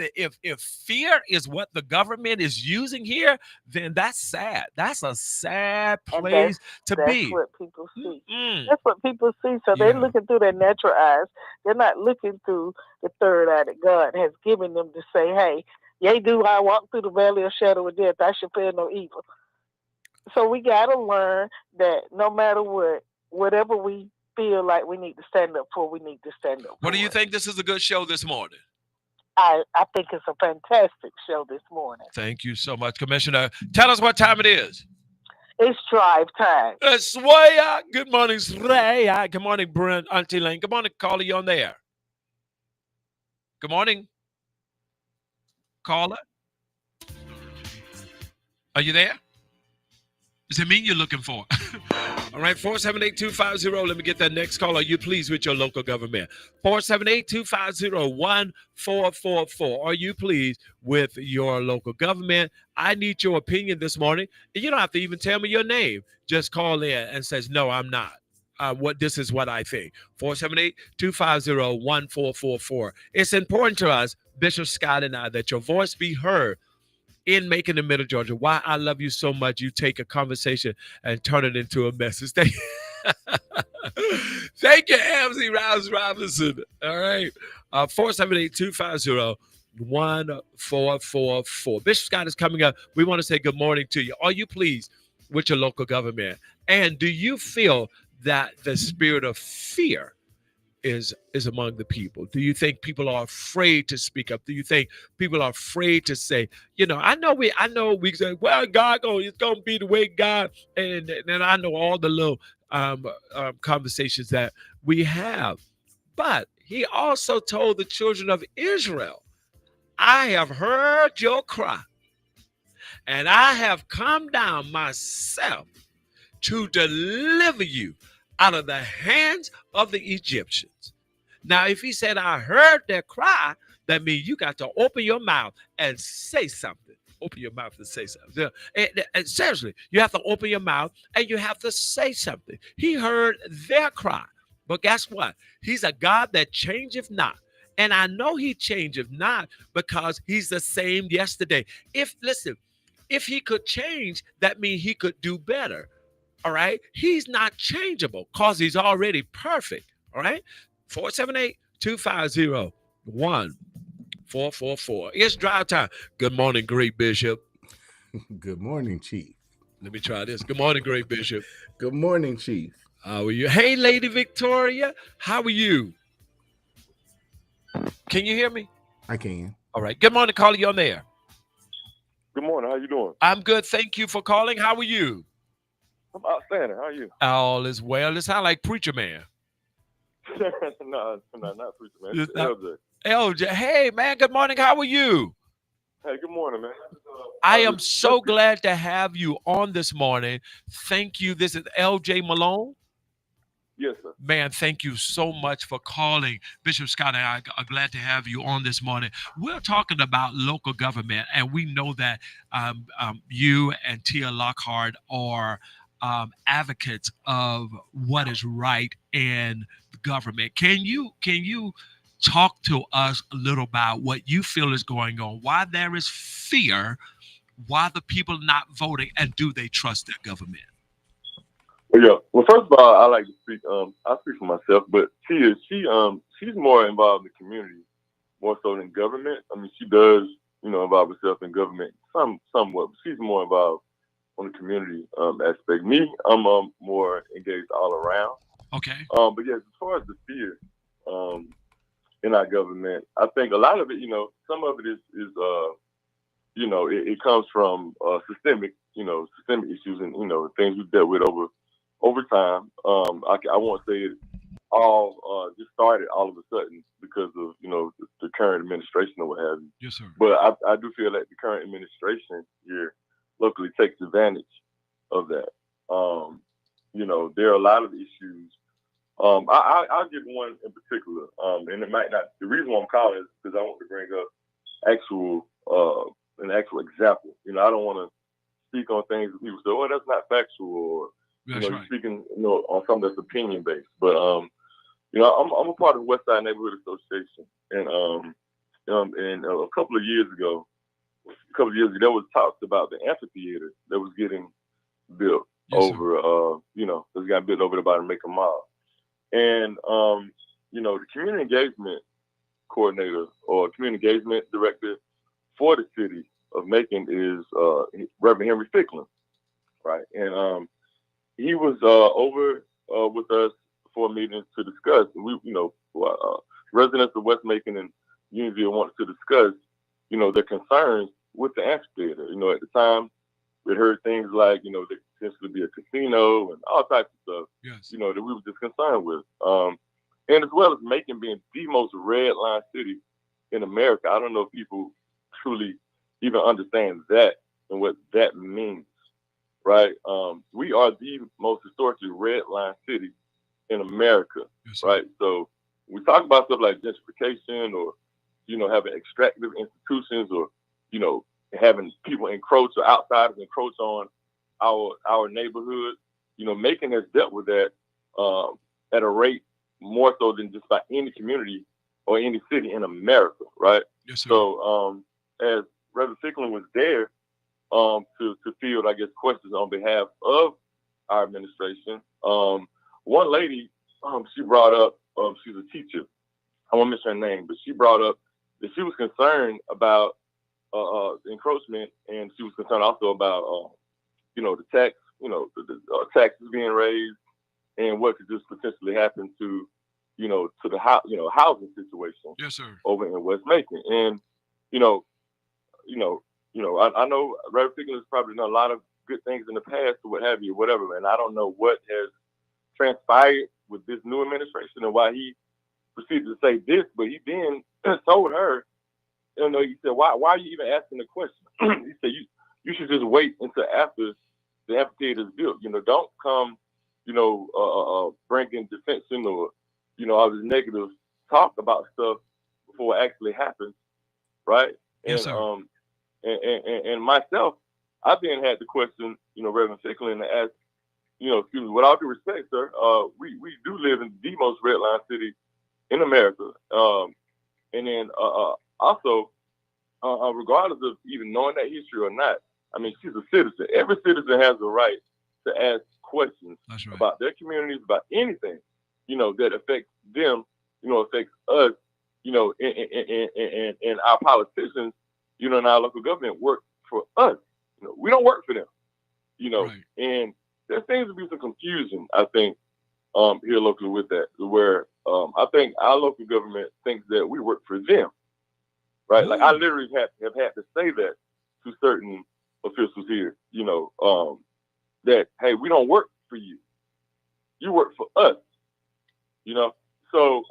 fear is what the government is using here, then that's sad. That's a sad And place to that's be. what people see. Mm, That's what people see. So they're yeah. looking through their natural eyes. They're not looking through the third eye that God has given them to say, hey, yea, do I walk through the valley of shadow of death, I shall fear no evil. So we got to learn that no matter what, whatever we feel like we need to stand up for, we need to stand up What do for you it. think? This is a good show this morning. I think it's a fantastic show this morning. Thank you so much, Commissioner. Tell us what time it is. It's drive time. Swaya. Good morning, Sraya. Good morning, Brent, Auntie Lane. Good morning, caller. You on there? Good morning, caller. Are you there? Does it mean you're looking for? All right, 478-250. Let me get that next call. Are you pleased with your local government? 478-250-1444. Are you pleased with your local government? I need your opinion this morning. You don't have to even tell me your name. Just call in and says, no, I'm not. This is what I think. 478-250-1444. It's important to us, Bishop Scott and I, that your voice be heard in Macon and Middle Georgia. Why I love you so much. You take a conversation and turn it into a message. Thank you, MC Rouse Robinson. All right. 478-250-1444. Bishop Scott is coming up. We want to say good morning to you. Are you pleased with your local government? And do you feel that the spirit of fear is among the people? Do you think people are afraid to speak up? Do you think people are afraid to say, I know we say, well, it's gonna be the way God, and I know all the little conversations that we have. But he also told the children of Israel, I have heard your cry, and I have come down myself to deliver you out of the hands of the Egyptians. Now, if he said, I heard their cry, that means you got to open your mouth and say something. Open your mouth and say something. And seriously, you have to open your mouth and you have to say something. He heard their cry. But guess what? He's a God that changeth not. And I know he changeth not because he's the same yesterday. If he could change, that means he could do better. All right. He's not changeable because he's already perfect. All right. 478-250-1444. It's drive time. Good morning, great Bishop. Good morning, Chief. Let me try this. Good morning, great Bishop. Good morning, Chief. How are you? Hey, Lady Victoria. How are you? Can you hear me? I can. All right. Good morning, caller. You on there? Good morning. How you doing? I'm good. Thank you for calling. How are you? I'm outstanding. How are you? All is well. It sounds like Preacher Man. no, not preacher, man. It's It's not- LJ. LJ. Hey, man. Good morning. How are you? Hey, good morning, man. I am so glad to have you on this morning. Thank you. This is LJ Malone. Yes, sir. Man, thank you so much for calling. Bishop Scott and I are glad to have you on this morning. We're talking about local government, and we know that you and Tia Lockhart are advocates of what is right in government. Can you talk to us a little about what you feel is going on, why there is fear, why the people not voting, and do they trust their government? Well, yeah. Well, first of all, I like to speak. I speak for myself, but she's more involved in the community more so than government. I mean, she does, involve herself in government somewhat, but she's more involved on the community aspect. Me, I'm more engaged all around. Okay. But yes, as far as the fear in our government, I think a lot of it, some of it is it comes from systemic issues and things we've dealt with over time. I won't say it all just started all of a sudden because of the current administration or what have you. Yes, sir. But I do feel that the current administration here locally takes advantage of that. There are a lot of issues. I'll give one in particular, and it might not. The reason why I'm calling is because I want to bring up actual an actual example. I don't want to speak on things that people say, "Oh, that's not factual," or That's you're right. speaking, on something that's opinion based. But I'm a part of the West Side Neighborhood Association, and a couple of years ago, there was talks about the amphitheater that was getting built Yes, sir. over, that's got built over there by the Macon Mall. And, the community engagement coordinator or community engagement director for the city of Macon is Reverend Henry Ficklin, right? And he was over with us for a meeting to discuss. And we, residents of West Macon and Unionville wanted to discuss, their concerns with the amphitheater. At the time, we heard things like, there could potentially be a casino and all types of stuff, Yes. that we were just concerned with. And as well as Macon being the most red line city in America. I don't know if people truly even understand that and what that means, right? We are the most historically red line city in America, Yes, sir. right? So we talk about stuff like gentrification or, having extractive institutions or, having people encroach or outsiders encroach on our neighborhood. Macon has dealt with that at a rate more so than just by any community or any city in America, right? Yes, sir. So as Reverend Ficklin was there to field, I guess, questions on behalf of our administration, one lady, she brought up, she's a teacher. I won't mention her name, but she brought up that she was concerned about encroachment, and she was concerned also about, the tax, the taxes being raised, and what could just potentially happen to, to the housing situation Yes, sir. over in West Macon. And you know, I know Reverend Ficklin has probably done a lot of good things in the past or what have you, whatever. And I don't know what has transpired with this new administration and why he proceeded to say this, but he then told her, he said, why are you even asking the question? He said, you should just wait until after the amphitheater is built. Don't come, bringing defension or, all this negative talk about stuff before it actually happens, right? Yes, And sir. and myself, I then had the question, Reverend Ficklin, to ask, excuse me, with all due respect, sir, we do live in the most red line city in America. And then also, regardless of even knowing that history or not, I mean, she's a citizen. Every citizen has the right to ask questions That's right. about their communities, about anything, that affects them, affects us, and our politicians, and our local government work for us. We don't work for them, Right. and there seems to be some confusion, I think, here locally with that, where I think our local government thinks that we work for them, right? Like I Ooh. literally have had to say that to certain officials here, that hey, we don't work for you, you work for us, So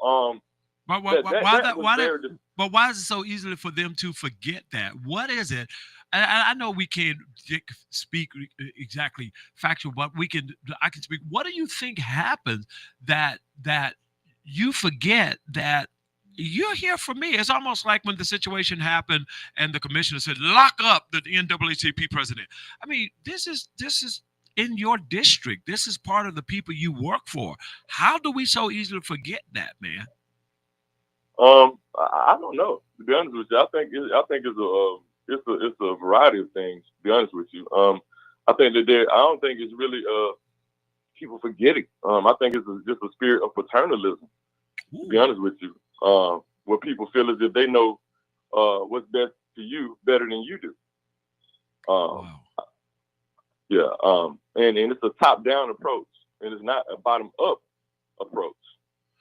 But that that why that that? was Why that? very But why is it so easily for them to forget that? What is it? I know we can't speak exactly factual, but we can. I can speak. What do you think happens that you forget that you're here for me? It's almost like when the situation happened and the commissioner said, "Lock up the NAACP president." I mean, this is in your district. This is part of the people you work for. How do we so easily forget that, man? I don't know. To be honest with you, I think it's a variety of things. To be honest with you, I think that I don't think it's really people forgetting. I think it's just a spirit of paternalism. To be Ooh, honest with you, where people feel as if they know what's best to you better than you do. Um, wow. yeah, and it's a top down approach, and it's not a bottom up approach.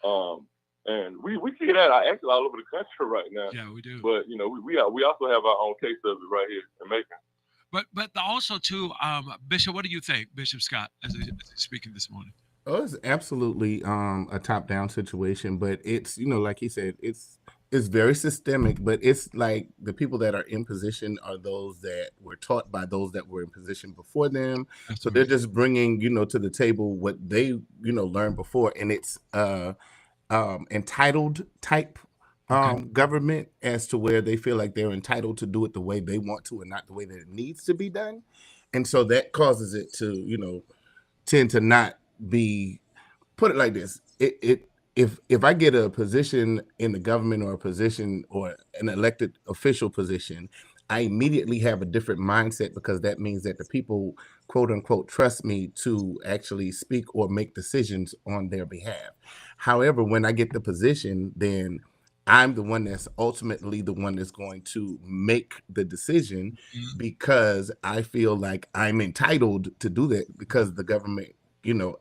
Um, and we see that actually all over the country right now. Yeah, we do. But we also have our own case of it right here in Macon. But also too, Bishop, what do you think, Bishop Scott, as he's speaking this morning? Oh, it's absolutely a top down situation, but it's like he said, it's very systemic, but it's like the people that are in position are those that were taught by those that were in position before them. So they're Absolutely. just bringing to the table what they learned before, and it's entitled type government as to where they feel like they're entitled to do it the way they want to and not the way that it needs to be done. And so that causes it to, tend to not be, put it like this. If I get a position in the government or a position or an elected official position, I immediately have a different mindset because that means that the people, quote unquote, trust me to actually speak or make decisions on their behalf. However, when I get the position, then I'm the one that's ultimately the one that's going to make the decision because I feel like I'm entitled to do that because the government,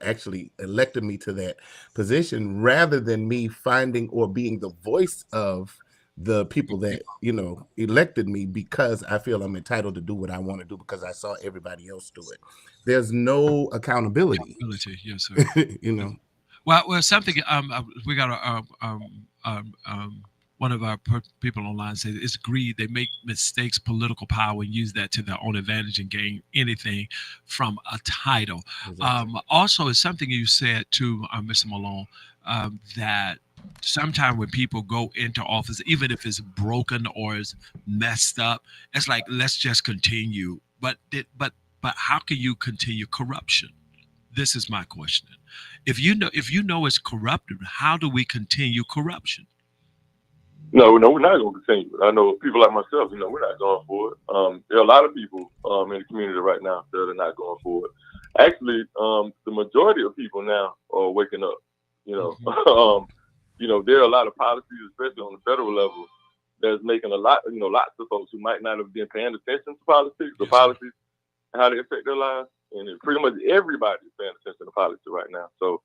actually elected me to that position rather than me finding or being the voice of the people that, elected me because I feel I'm entitled to do what I want to do because I saw everybody else do it. There's no accountability. Yes, sir. Well, something we got one of our people online says it's greed. They make mistakes, political power, and use that to their own advantage and gain anything from a title. Exactly. Also, it's something you said to Mr. Malone that sometimes when people go into office, even if it's broken or is messed up, it's like let's just continue. But how can you continue corruption? This is my question. If you know it's corrupted, how do we continue corruption? No, we're not going to continue. I know people like myself, we're not going for it. There are a lot of people in the community right now that are not going for it. Actually, the majority of people now are waking up. There are a lot of policies, especially on the federal level, that's making lots of folks who might not have been paying attention to politics, the policies, how they affect their lives. And pretty much everybody's paying attention to politics right now. So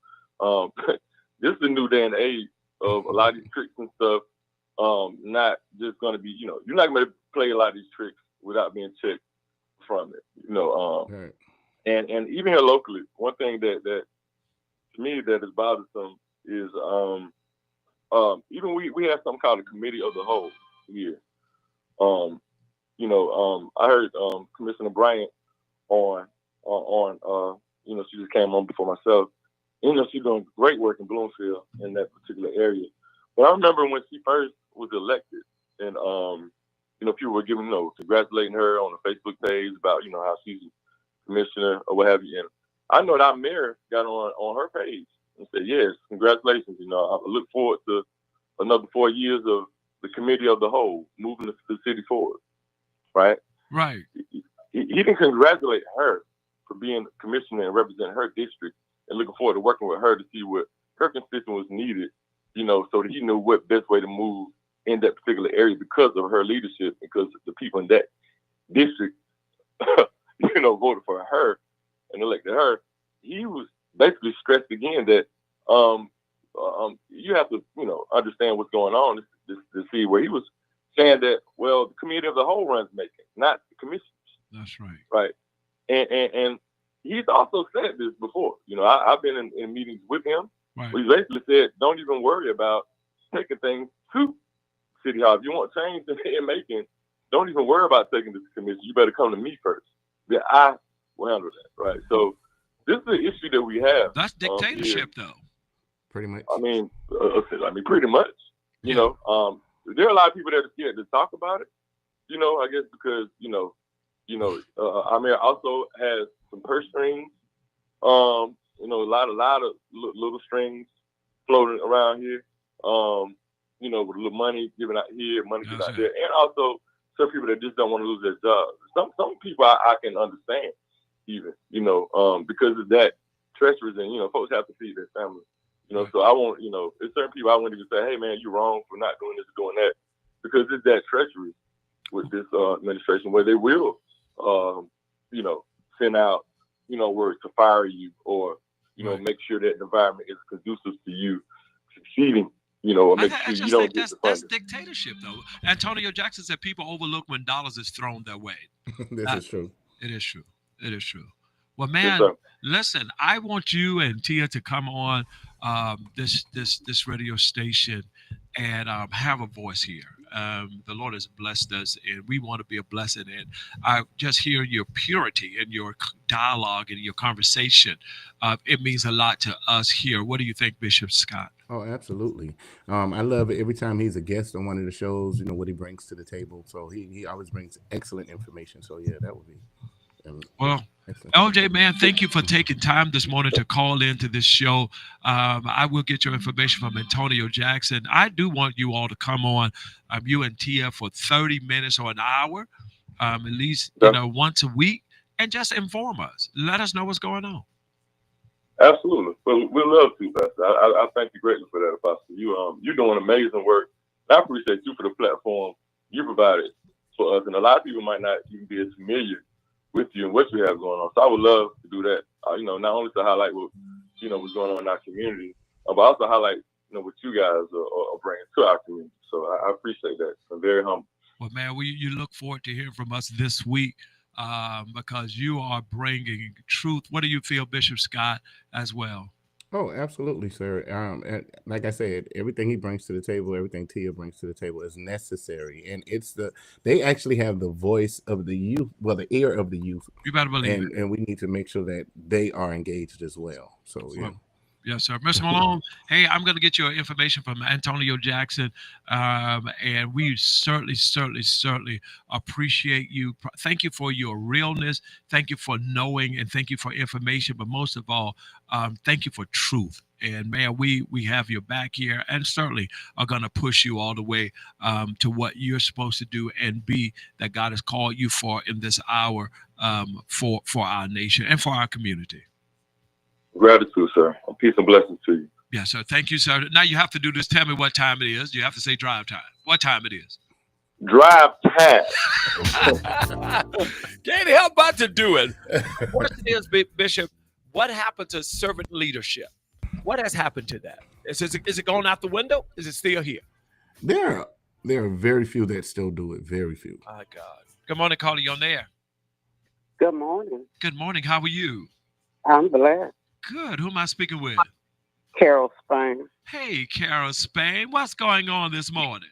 this is a new day and age of a lot of these tricks and stuff. Not just going to be, you're not going to play a lot of these tricks without being checked from it. Right. And even here locally, one thing that to me that is bothersome is even we have something called a committee of the whole here. I heard Commissioner Bryant on she just came on before myself. She's doing great work in Bloomfield in that particular area. But I remember when she first was elected, and people were giving congratulating her on the Facebook page about how she's a commissioner or what have you. And I know that our mayor got on her page and said, "Yes, congratulations. I look forward to another 4 years of the committee of the whole moving the city forward." Right. Right. He didn't congratulate her for being commissioner and representing her district and looking forward to working with her to see what her constituents needed, so that he knew what best way to move in that particular area because of her leadership, because the people in that district, voted for her and elected her. He was basically stressed again that you have to, understand what's going on to see where he was saying that, well, the committee of the whole runs Macon, not the commission. That's right. Right. And he's also said this before. I've been in meetings with him. Right. Where he basically said, don't even worry about taking things to City Hall. If you want change in Macon, don't even worry about taking this to commission. You better come to me first. Then I will handle that. Right. So this is the issue that we have. That's dictatorship, though. Pretty much. I mean, pretty much. There are a lot of people that are scared to talk about it. I guess because our mayor also has some purse strings. A lot of little strings floating around here. With a little money given out here, money given out there, and also some people that just don't want to lose their jobs. Some people I can understand, even because of that treacherous, and folks have to feed their family. So I won't. There's certain people I won't even say, "Hey, man, you're wrong for not doing this, doing that," because it's that treachery with this administration where they will, send out, words to fire you or, make sure that the environment is conducive to you succeeding, or make sure you don't get that's dictatorship, though. Antonio Jackson said people overlook when dollars is thrown their way. This is true. It is true. It is true. Well, man, listen, I want you and Tia to come on this radio station and have a voice here. The Lord has blessed us, and we want to be a blessing. And I just hear your purity and your dialogue and your conversation. It means a lot to us here. What do you think, Bishop Scott? Oh, absolutely. I love it every time he's a guest on one of the shows. You know what he brings to the table. So he always brings excellent information. So yeah, that would be Well, excellent. LJ, man, thank you for taking time this morning to call into this show. I will get your information from Antonio Jackson. I do want you all to come on, you and Tia, for 30 minutes or an hour, at least, Okay. once a week, and just inform us. Let us know what's going on. Absolutely. Well, we love to, Pastor. I thank you greatly for that, Pastor. You're doing amazing work. I appreciate you for the platform you provided for us. And a lot of people might not even be as familiar with you and what you have going on. So I would love to do that. Not only to highlight what's going on in our community, but also highlight, what you guys are bringing to our community. So I appreciate that. I'm very humble. Well, man, you look forward to hearing from us this week, because you are bringing truth. What do you feel, Bishop Scott, as well? Oh, absolutely, sir. And like I said, everything he brings to the table, everything Tia brings to the table is necessary, and they actually have the voice of the youth, well, the ear of the youth, You better believe it. and we need to make sure that they are engaged as well. So yeah. Well, yes, sir. Mr. Malone, hey, I'm going to get your information from Antonio Jackson. And we certainly appreciate you. Thank you for your realness. Thank you for knowing, and thank you for information. But most of all, thank you for truth. And man, we have your back here, and certainly are going to push you all the way, to what you're supposed to do and be, that God has called you for in this hour, for our nation and for our community. Gratitude, sir. Peace and blessings to you. Yes, sir. Thank you, sir. Now you have to do this. Tell me what time it is. You have to say drive time. What time it is? Drive time. Can't help but to do it. The question is, Bishop, what happened to servant leadership? What has happened to that? Is it going out the window? Is it still here? There are very few that still do it. Very few. My God. Good morning, caller. You're on there. Good morning. Good morning. How are you? I'm blessed. Good. Who am I speaking with? Carol Spain. Hey, Carol Spain. What's going on this morning?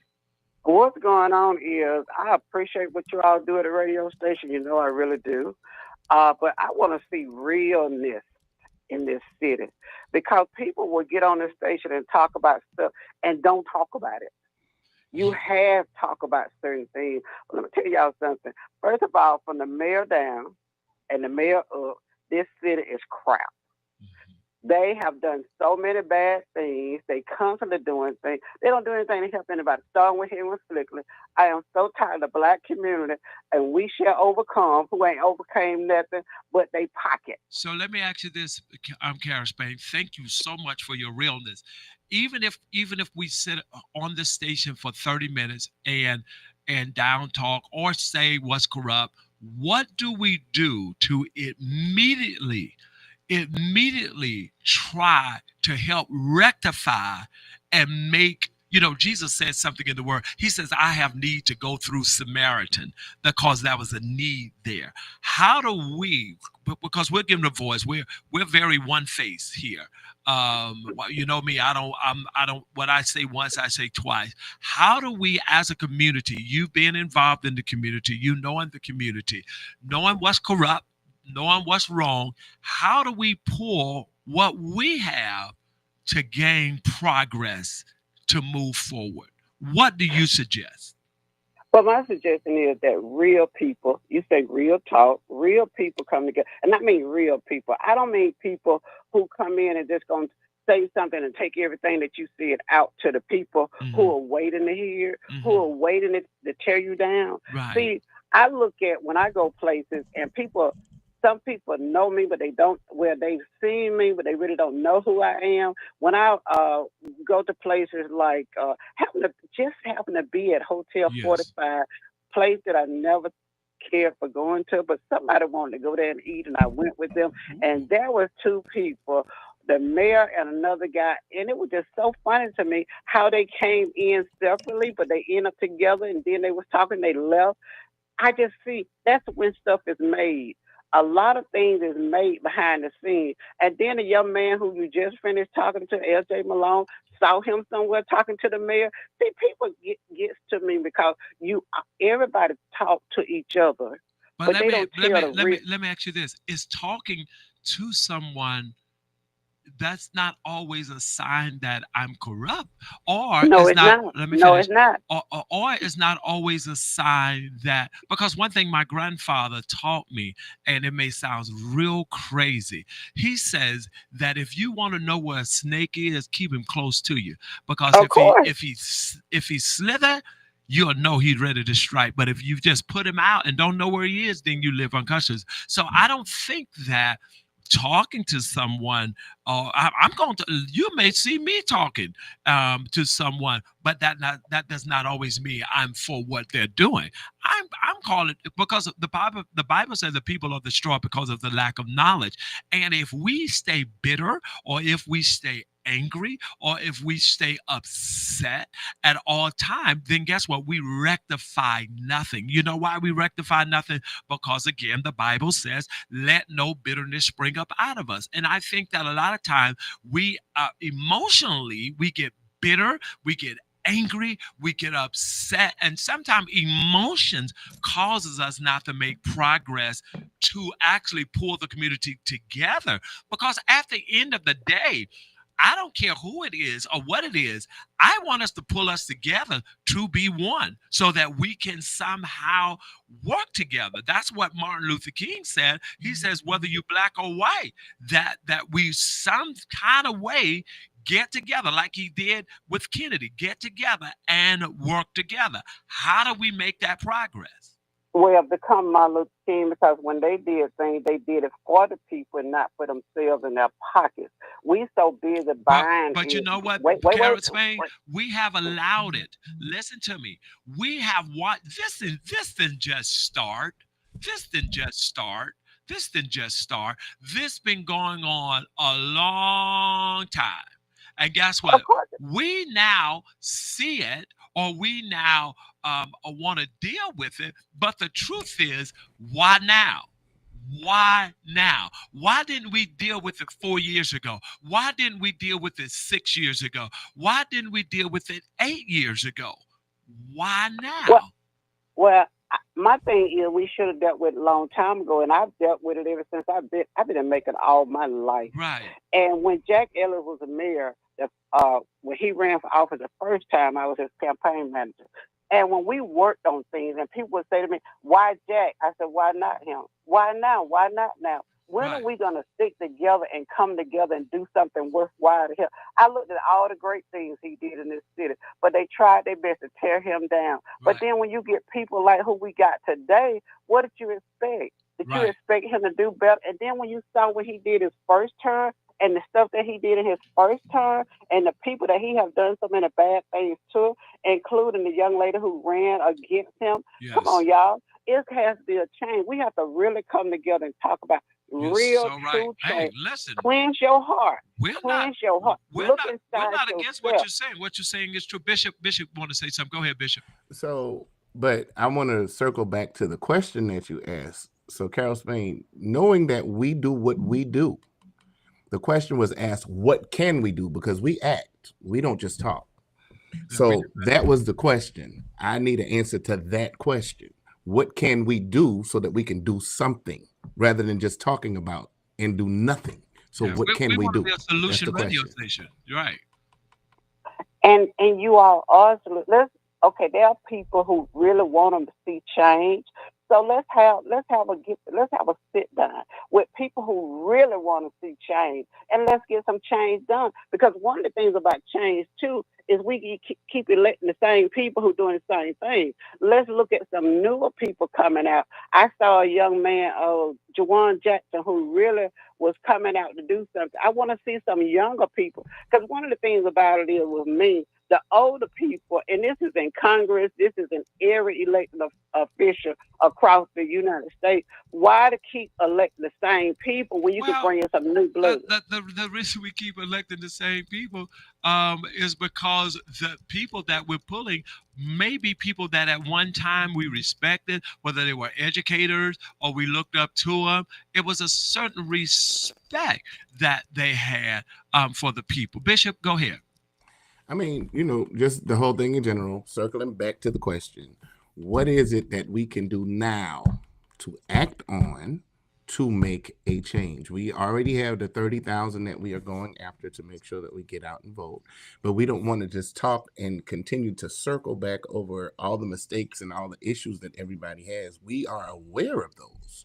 What's going on is I appreciate what you all do at the radio station. You know I really do. But I want to see realness in this city because people will get on the station and talk about stuff and don't talk about it. You have talk about certain things. But let me tell y'all something. First of all, from the mayor down and the mayor up, this city is crap. They have done so many bad things. They constantly doing things. They don't do anything to help anybody. Starting with him with Flickly. I am so tired of the black community, and we shall overcome who ain't overcame nothing but they pocket. So let me ask you this, Kara Spain. Thank you so much for your realness. Even if we sit on the station for 30 minutes and down talk or say what's corrupt, what do we do to immediately try to help rectify and make, Jesus said something in the word. He says, I have need to go through Samaritan because that was a need there. How do we, because we're given a voice, we're very one face here. You know me, I don't, what I say once, I say twice. How do we as a community, you being involved in the community, knowing the community, knowing what's corrupt, knowing what's wrong, how do we pull what we have to gain progress to move forward? What do you suggest? Well, my suggestion is that real people, you say real talk, real people come together. And I mean real people. I don't mean people who come in and just going to say something and take everything that you said out to the people who are waiting to hear, who are waiting to tear you down. Right. See, I look at when I go places and some people know me, but they don't, they've seen me, but they really don't know who I am. When I go to places like happen to be at Hotel 45, place that I never cared for going to, but somebody wanted to go there and eat, and I went with them. And there was two people, the mayor and another guy, and it was just so funny to me how they came in separately, but they ended up together, and then they was talking, they left. I just see that's when stuff is made. A lot of things is made behind the scenes. And then a young man who you just finished talking to, LJ Malone, saw him somewhere talking to the mayor. See, people gets to me because everybody talk to each other. But they don't tell the real. Let me ask you this. Is talking to someone that's not always a sign that I'm corrupt, or No, it's it's not. not. Let me No, finish. it's not. Or it's not always a sign that, because one thing my grandfather taught me, and it may sound real crazy, he says that if you want to know where a snake is, keep him close to you, because Of course. if he slither, you'll know he's ready to strike. But if you just put him out and don't know where he is, then you live unconscious. So I don't think that talking to someone, I'm going to, you may see me talking to someone, but that does not always mean I'm for what they're doing. I'm calling it because the Bible says that people are destroyed because of the lack of knowledge. And if we stay bitter, or if we stay angry, or if we stay upset at all time, then guess what? We rectify nothing. You know why we rectify nothing? Because again, the Bible says, let no bitterness spring up out of us. And I think that a lot of times we emotionally, we get bitter, we get angry, we get upset, and sometimes emotions causes us not to make progress to actually pull the community together. Because at the end of the day, I don't care who it is or what it is. I want us to pull us together to be one so that we can somehow work together. That's what Martin Luther King said. He says, whether you're black or white, that we some kind of way get together like he did with Kennedy, get together and work together. How do we make that progress? Well, become Martin Luther King, because when they did things, they did it for the people and not for themselves in their pockets. We so busy But buying but you it. know what, Wait, wait, wait, Carrot Spain, wait. we have allowed it. Listen to me. We have what this didn't just start. This didn't just start. This didn't just start. This been going on a long time. And guess Of what? course. We now see it, or we now want to deal with it. But the truth is, why now? Why now? Why didn't we deal with it 4 years ago? Why didn't we deal with it 6 years ago? Why didn't we deal with it 8 years ago? Why Well, now? my thing is we should have dealt with it a long time ago, and I've dealt with it ever since I've been in Macon all my life. Right, And when Jack Ellis was a mayor, when he ran for office the first time, I was his campaign manager. And when we worked on things, and people would say to me, "Why Jack?" I said, "Why not him? Why now? Why not now? When are right, we going to stick together and come together and do something worthwhile to him?" I looked at all the great things he did in this city, but they tried their best to tear him down. But right, then when you get people like who we got today, what did you expect? Did you right, expect him to do better? And then when you saw what he did his first term, and the stuff that he did in his first term, and the people that he have done so many bad things to, including the young lady who ran against him. Come on, yes. y'all. It has to be a change. We have to really come together and talk about You're real, so right. true Hey, change. listen, Cleanse your heart. we're not Cleanse your heart. we're Look not we're inside not against what yourself. you're saying. What you're saying is true. Bishop want to say something. Go ahead, Bishop. So, but I want to circle back to the question that you asked. So, Carol Spain, knowing that we do what we do, the question was asked, what can we do? Because we act, we don't just talk. Yeah, we do So that. that was the question. I need an answer to that question. What can we do so that we can do something rather than just talking about and do nothing? So Yeah, what can we we want to do? be a That's solution the radio question. station. You're right. And you all are, let's, okay, there are people who really want them to see change. So let's have a sit down with people who really want to see change, and let's get some change done. Because one of the things about change too is we keep electing the same people who doing the same thing. Let's look at some newer people coming out. I saw a young man, Jawan Jackson, who really was coming out to do something. I want to see some younger people, because one of the things about it is with me, the older people, and this is in Congress, this is in every elected official across the United States. Why to keep electing the same people when you can Well, bring in some new blood? the reason we keep electing the same people is because the people that we're pulling may be people that at one time we respected, whether they were educators or we looked up to them. It was a certain respect that they had for the people. Bishop, go ahead. I mean, just the whole thing in general, circling back to the question, what is it that we can do now to act on? to make a change. We already have the 30,000 that we are going after to make sure that we get out and vote. But we don't want to just talk and continue to circle back over all the mistakes and all the issues that everybody has. We are aware of those.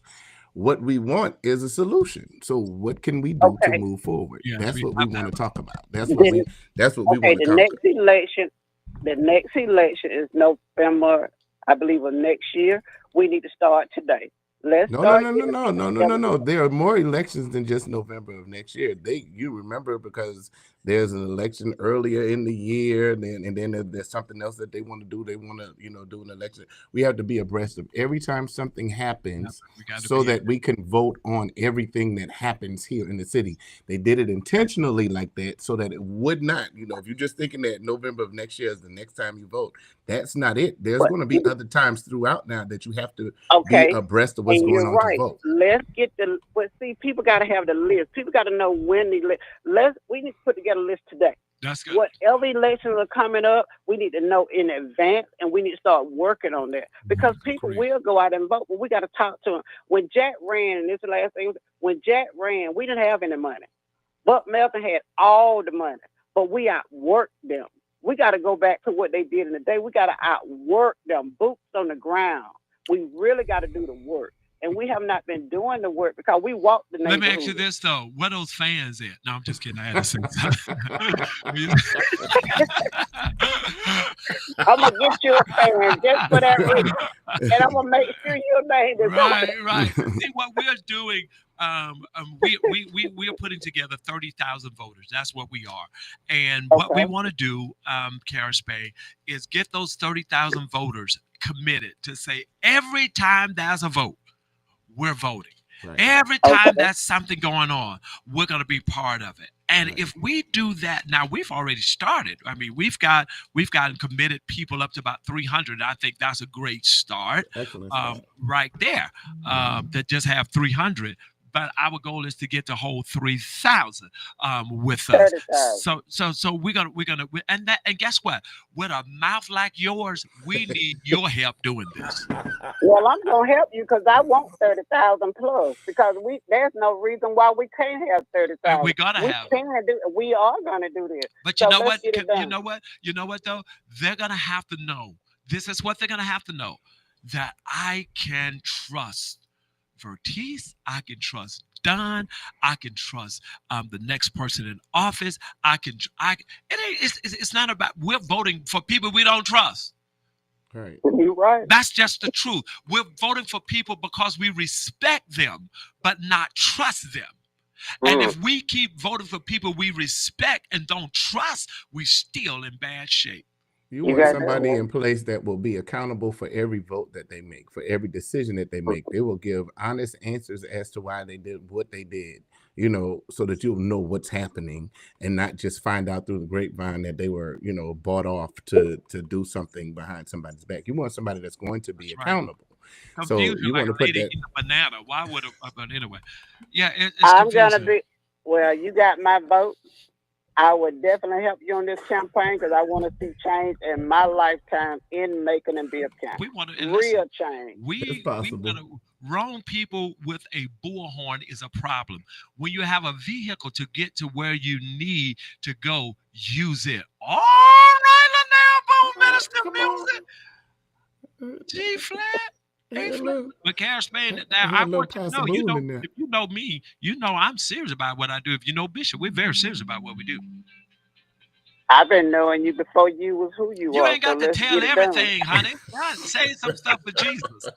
What we want is a solution. So what can we do to Okay. move forward? Yes, That's we what we have want to that. talk about. That's what we Okay, want to conquer. the next election is November, I believe, of next year. We need to start today. Let's No, no, start no, no, getting no, people no, no, no, together. no. There are more elections than just November of next year. You remember because there's an election earlier in the year, and then there's something else that they want to do. They want to, do an election. We have to be abreast of every time something happens, We got to so be. that we can vote on everything that happens here in the city. They did it intentionally like that so that it would not. If you're just thinking that November of next year is the next time you vote, that's not it. There's But going to be other times throughout now that you have to be okay, abreast of what's and going you're on to right. vote. Let's get see, people got to have the list. People got to know when the list. We need to put together a list today. That's good. Whatever elections are coming up, we need to know in advance, and we need to start working on that because people Agreed. will go out and vote, but we got to talk to them. When Jack ran, and this is the last thing, when Jack ran, we didn't have any money. Buck Melton had all the money, but we outworked them. We got to go back to what they did in the day. We got to outwork them, boots on the ground. We really got to do the work. And we have not been doing the work because we walk the Let neighborhood. me ask you this though: where those fans at? No, I'm just kidding. I had to say I'm gonna get you a fan just for that reason, and I'm gonna make sure your name is on it. Right. See what we're doing. We are putting together 30,000 voters. That's what we are. And what we Okay. want to do, Kara Spay, is get those 30,000 voters committed to say every time there's a vote, we're voting. Right. Every time Okay. there's something going on, we're going to be part of it. And Right. if we do that, now we've already started. I mean, we've gotten committed people up to about 300. I think that's a great start, Excellent. right there. That just have 300. But our goal is to get the whole 3,000 with us. 30,000. So we're gonna and guess what? With a mouth like yours, we need your help doing this. Well, I'm gonna help you because I want 30,000 plus. Because there's no reason why we can't have And we 30,000. gotta We have it. can do. We are gonna do this. But you So know let's what? get it You done. know what? You know what though? They're gonna have to know. This is what they're gonna have to know. That I can trust Vertice, I can trust Don, I can trust the next person in office. It ain't. It's not about we're voting for people we don't trust. Right. You're right. That's just the truth. We're voting for people because we respect them, but not trust them. And if we keep voting for people we respect and don't trust, we're still in bad shape. You You want got somebody that. in place that will be accountable for every vote that they make, for every decision that they make. They will give honest answers as to why they did what they did, so that you'll know what's happening and not just find out through the grapevine that they were, bought off to do something behind somebody's back. You want somebody that's going to be That's right. accountable. So Confusion you like want a to put lady that. eating a banana. Why would but anyway. Yeah, it's I'm gonna confusing. be. Well, you got my vote. I would definitely help you on this campaign because I want to see change in my lifetime in Macon and Bibb County. We want to listen. Real change. It's We possible. gonna wrong people with a bullhorn is a problem. When you have a vehicle to get to where you need to go, use it. All right, now, boom, minister Come on. music. G flat. Had A a flat. little, But Karen Spain, had now a I little want you to know, possible in there. if you know me, you know I'm serious about what I do. If you know Bishop, we're very serious about what we do. I've been knowing you before you was who you You are. ain't So got to let's tell get it done. everything, honey. God, say some stuff for Jesus.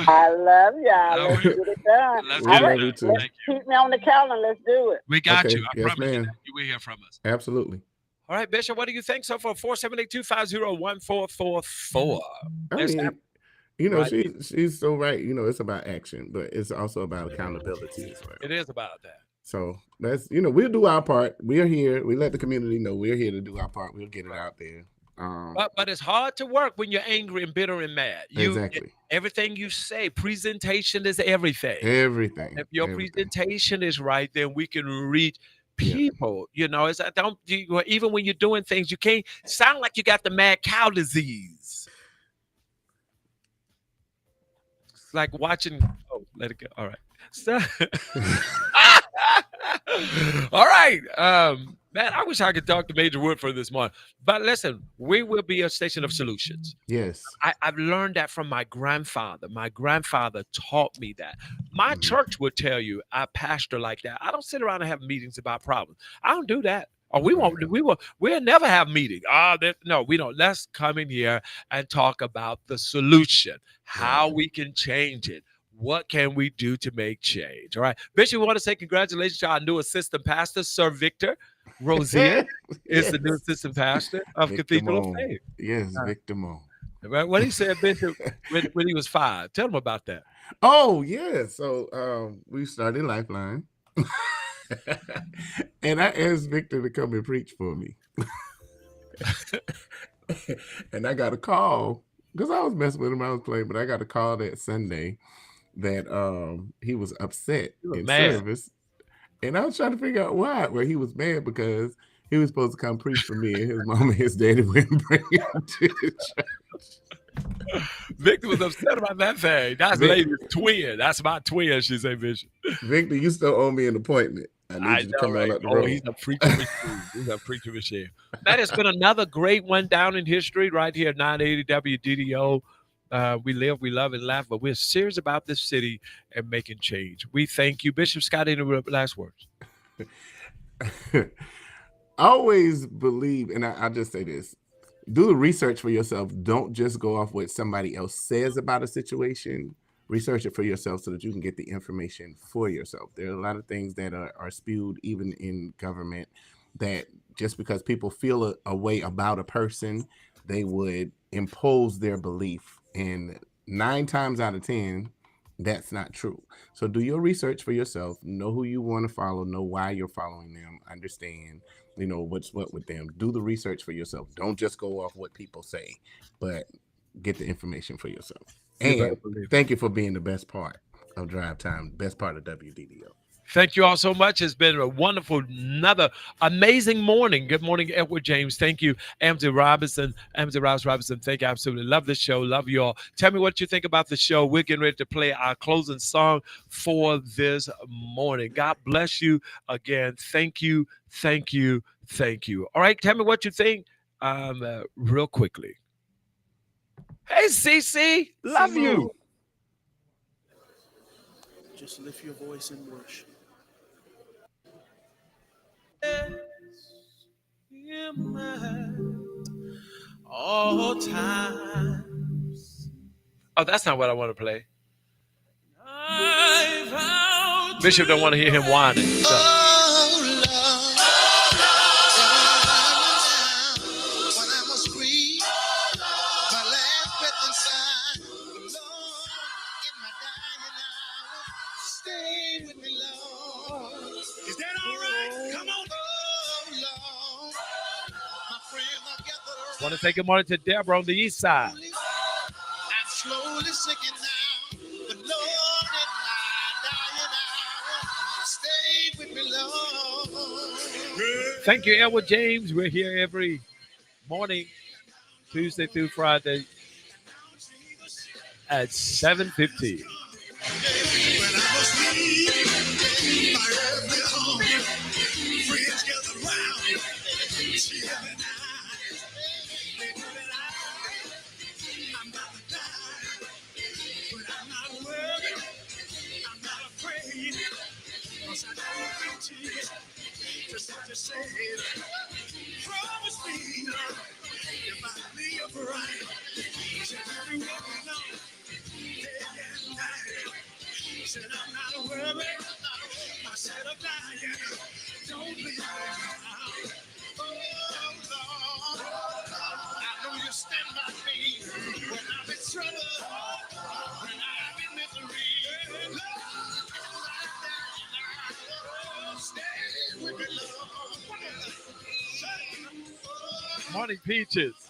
I love y'all. No, Let's we- get it done. Let's We get All it right, love you done. too. let's Thank you. keep me on the calendar. Let's do it. We got Okay. you. I Yes, promise you ma'am. that. You will hear from us. Absolutely. All right, Bishop, what do you think so far? 478-250-1444. I Let's mean, have right. she's so right. It's about action, but it's also about accountability as well. It is about that. So that's we'll do our part. We're here. We let the community know we're here to do our part. We'll get it out there. But it's hard to work when you're angry and bitter and mad. Exactly. Everything you say, presentation is everything. Everything. If your Everything. presentation is right, then we can reach Yeah. people. It's even when you're doing things, you can't sound like you got the mad cow disease. It's like watching. Oh, let it go. All right. So, all right. Man, I wish I could talk to Major Woodford this morning. But listen, we will be a station of solutions. Yes. I've learned that from my grandfather. My grandfather taught me that. My Mhm. church would tell you I pastor like that. I don't sit around and have meetings about problems. I don't do that. Or we won't. We'll never have meetings. No, we don't. Let's come in here and talk about the solution, how we can change it. What can we do to make change? All right, Bishop, we want to say congratulations to our new assistant pastor, Sir Victor Rozier, is the new Yes. assistant pastor of Victor Cathedral of Moon. Faith. Yes, Victor Moon. Right? What he said, Bishop, when he was 5. Tell him about that. Oh, yeah. So we started Lifeline. And I asked Victor to come and preach for me. And I got a call because I was messing with him. I was playing, but I got a call that Sunday that he was upset You were in mad. service. And I was trying to figure out why. Well, he was mad because he was supposed to come preach for me, and his mom and his daddy wouldn't bring him to the church. Victor was upset about that thing. That's lady's twin. That's my twin, she said, Bishop. Victor, you still owe me an appointment. I need you to come on up the road. He's a preacher machine. He's a preacher machine. That has been another great one down in history right here at 980 WDDO. We live, we love, and laugh, but we're serious about this city and making change. We thank you. Bishop Scott, any last words? Always believe, and I'll just say this, do the research for yourself. Don't just go off what somebody else says about a situation. Research it for yourself so that you can get the information for yourself. There are a lot of things that are spewed even in government that just because people feel a way about a person, they would impose their belief. And 9 times out of 10, that's not true. So do your research for yourself. Know who you want to follow. Know why you're following them. Understand, what's what with them. Do the research for yourself. Don't just go off what people say, but get the information for yourself. And thank you for being the best part of Drive Time, best part of WDDO. Thank you all so much. It's been a wonderful, another amazing morning. Good morning, Edward James. Thank you, Amity Robinson. Thank you. Absolutely love this show. Love you all. Tell me what you think about the show. We're getting ready to play our closing song for this morning. God bless you again. Thank you. Thank you. Thank you. All right. Tell me what you think real quickly. Hey, CC. Love you. Just lift your voice in worship. All times. Oh, that's not what I want to play. Bishop don't want to hear him whining. So. Want to say good morning to Deborah on the east side. I'm slowly sinking now, but Lord, in my dying hour, stay with me, Lord. Thank you, Edward James. We're here every morning, Tuesday through Friday at 7:15. When I was leaving my earthly home, friends gathered round, she and I. I'm not a die, but I'm not worried, I'm not afraid, cause I know Jesus, just what you said. Promise me, if I live right, said every way along, day and night. Said I'm not worried, I said I'm dying, don't leave me now. Oh Lord, I know you stand by me when I'm in trouble, when I'm in misery. Lord, stay with me, Lord. Morning, Peaches.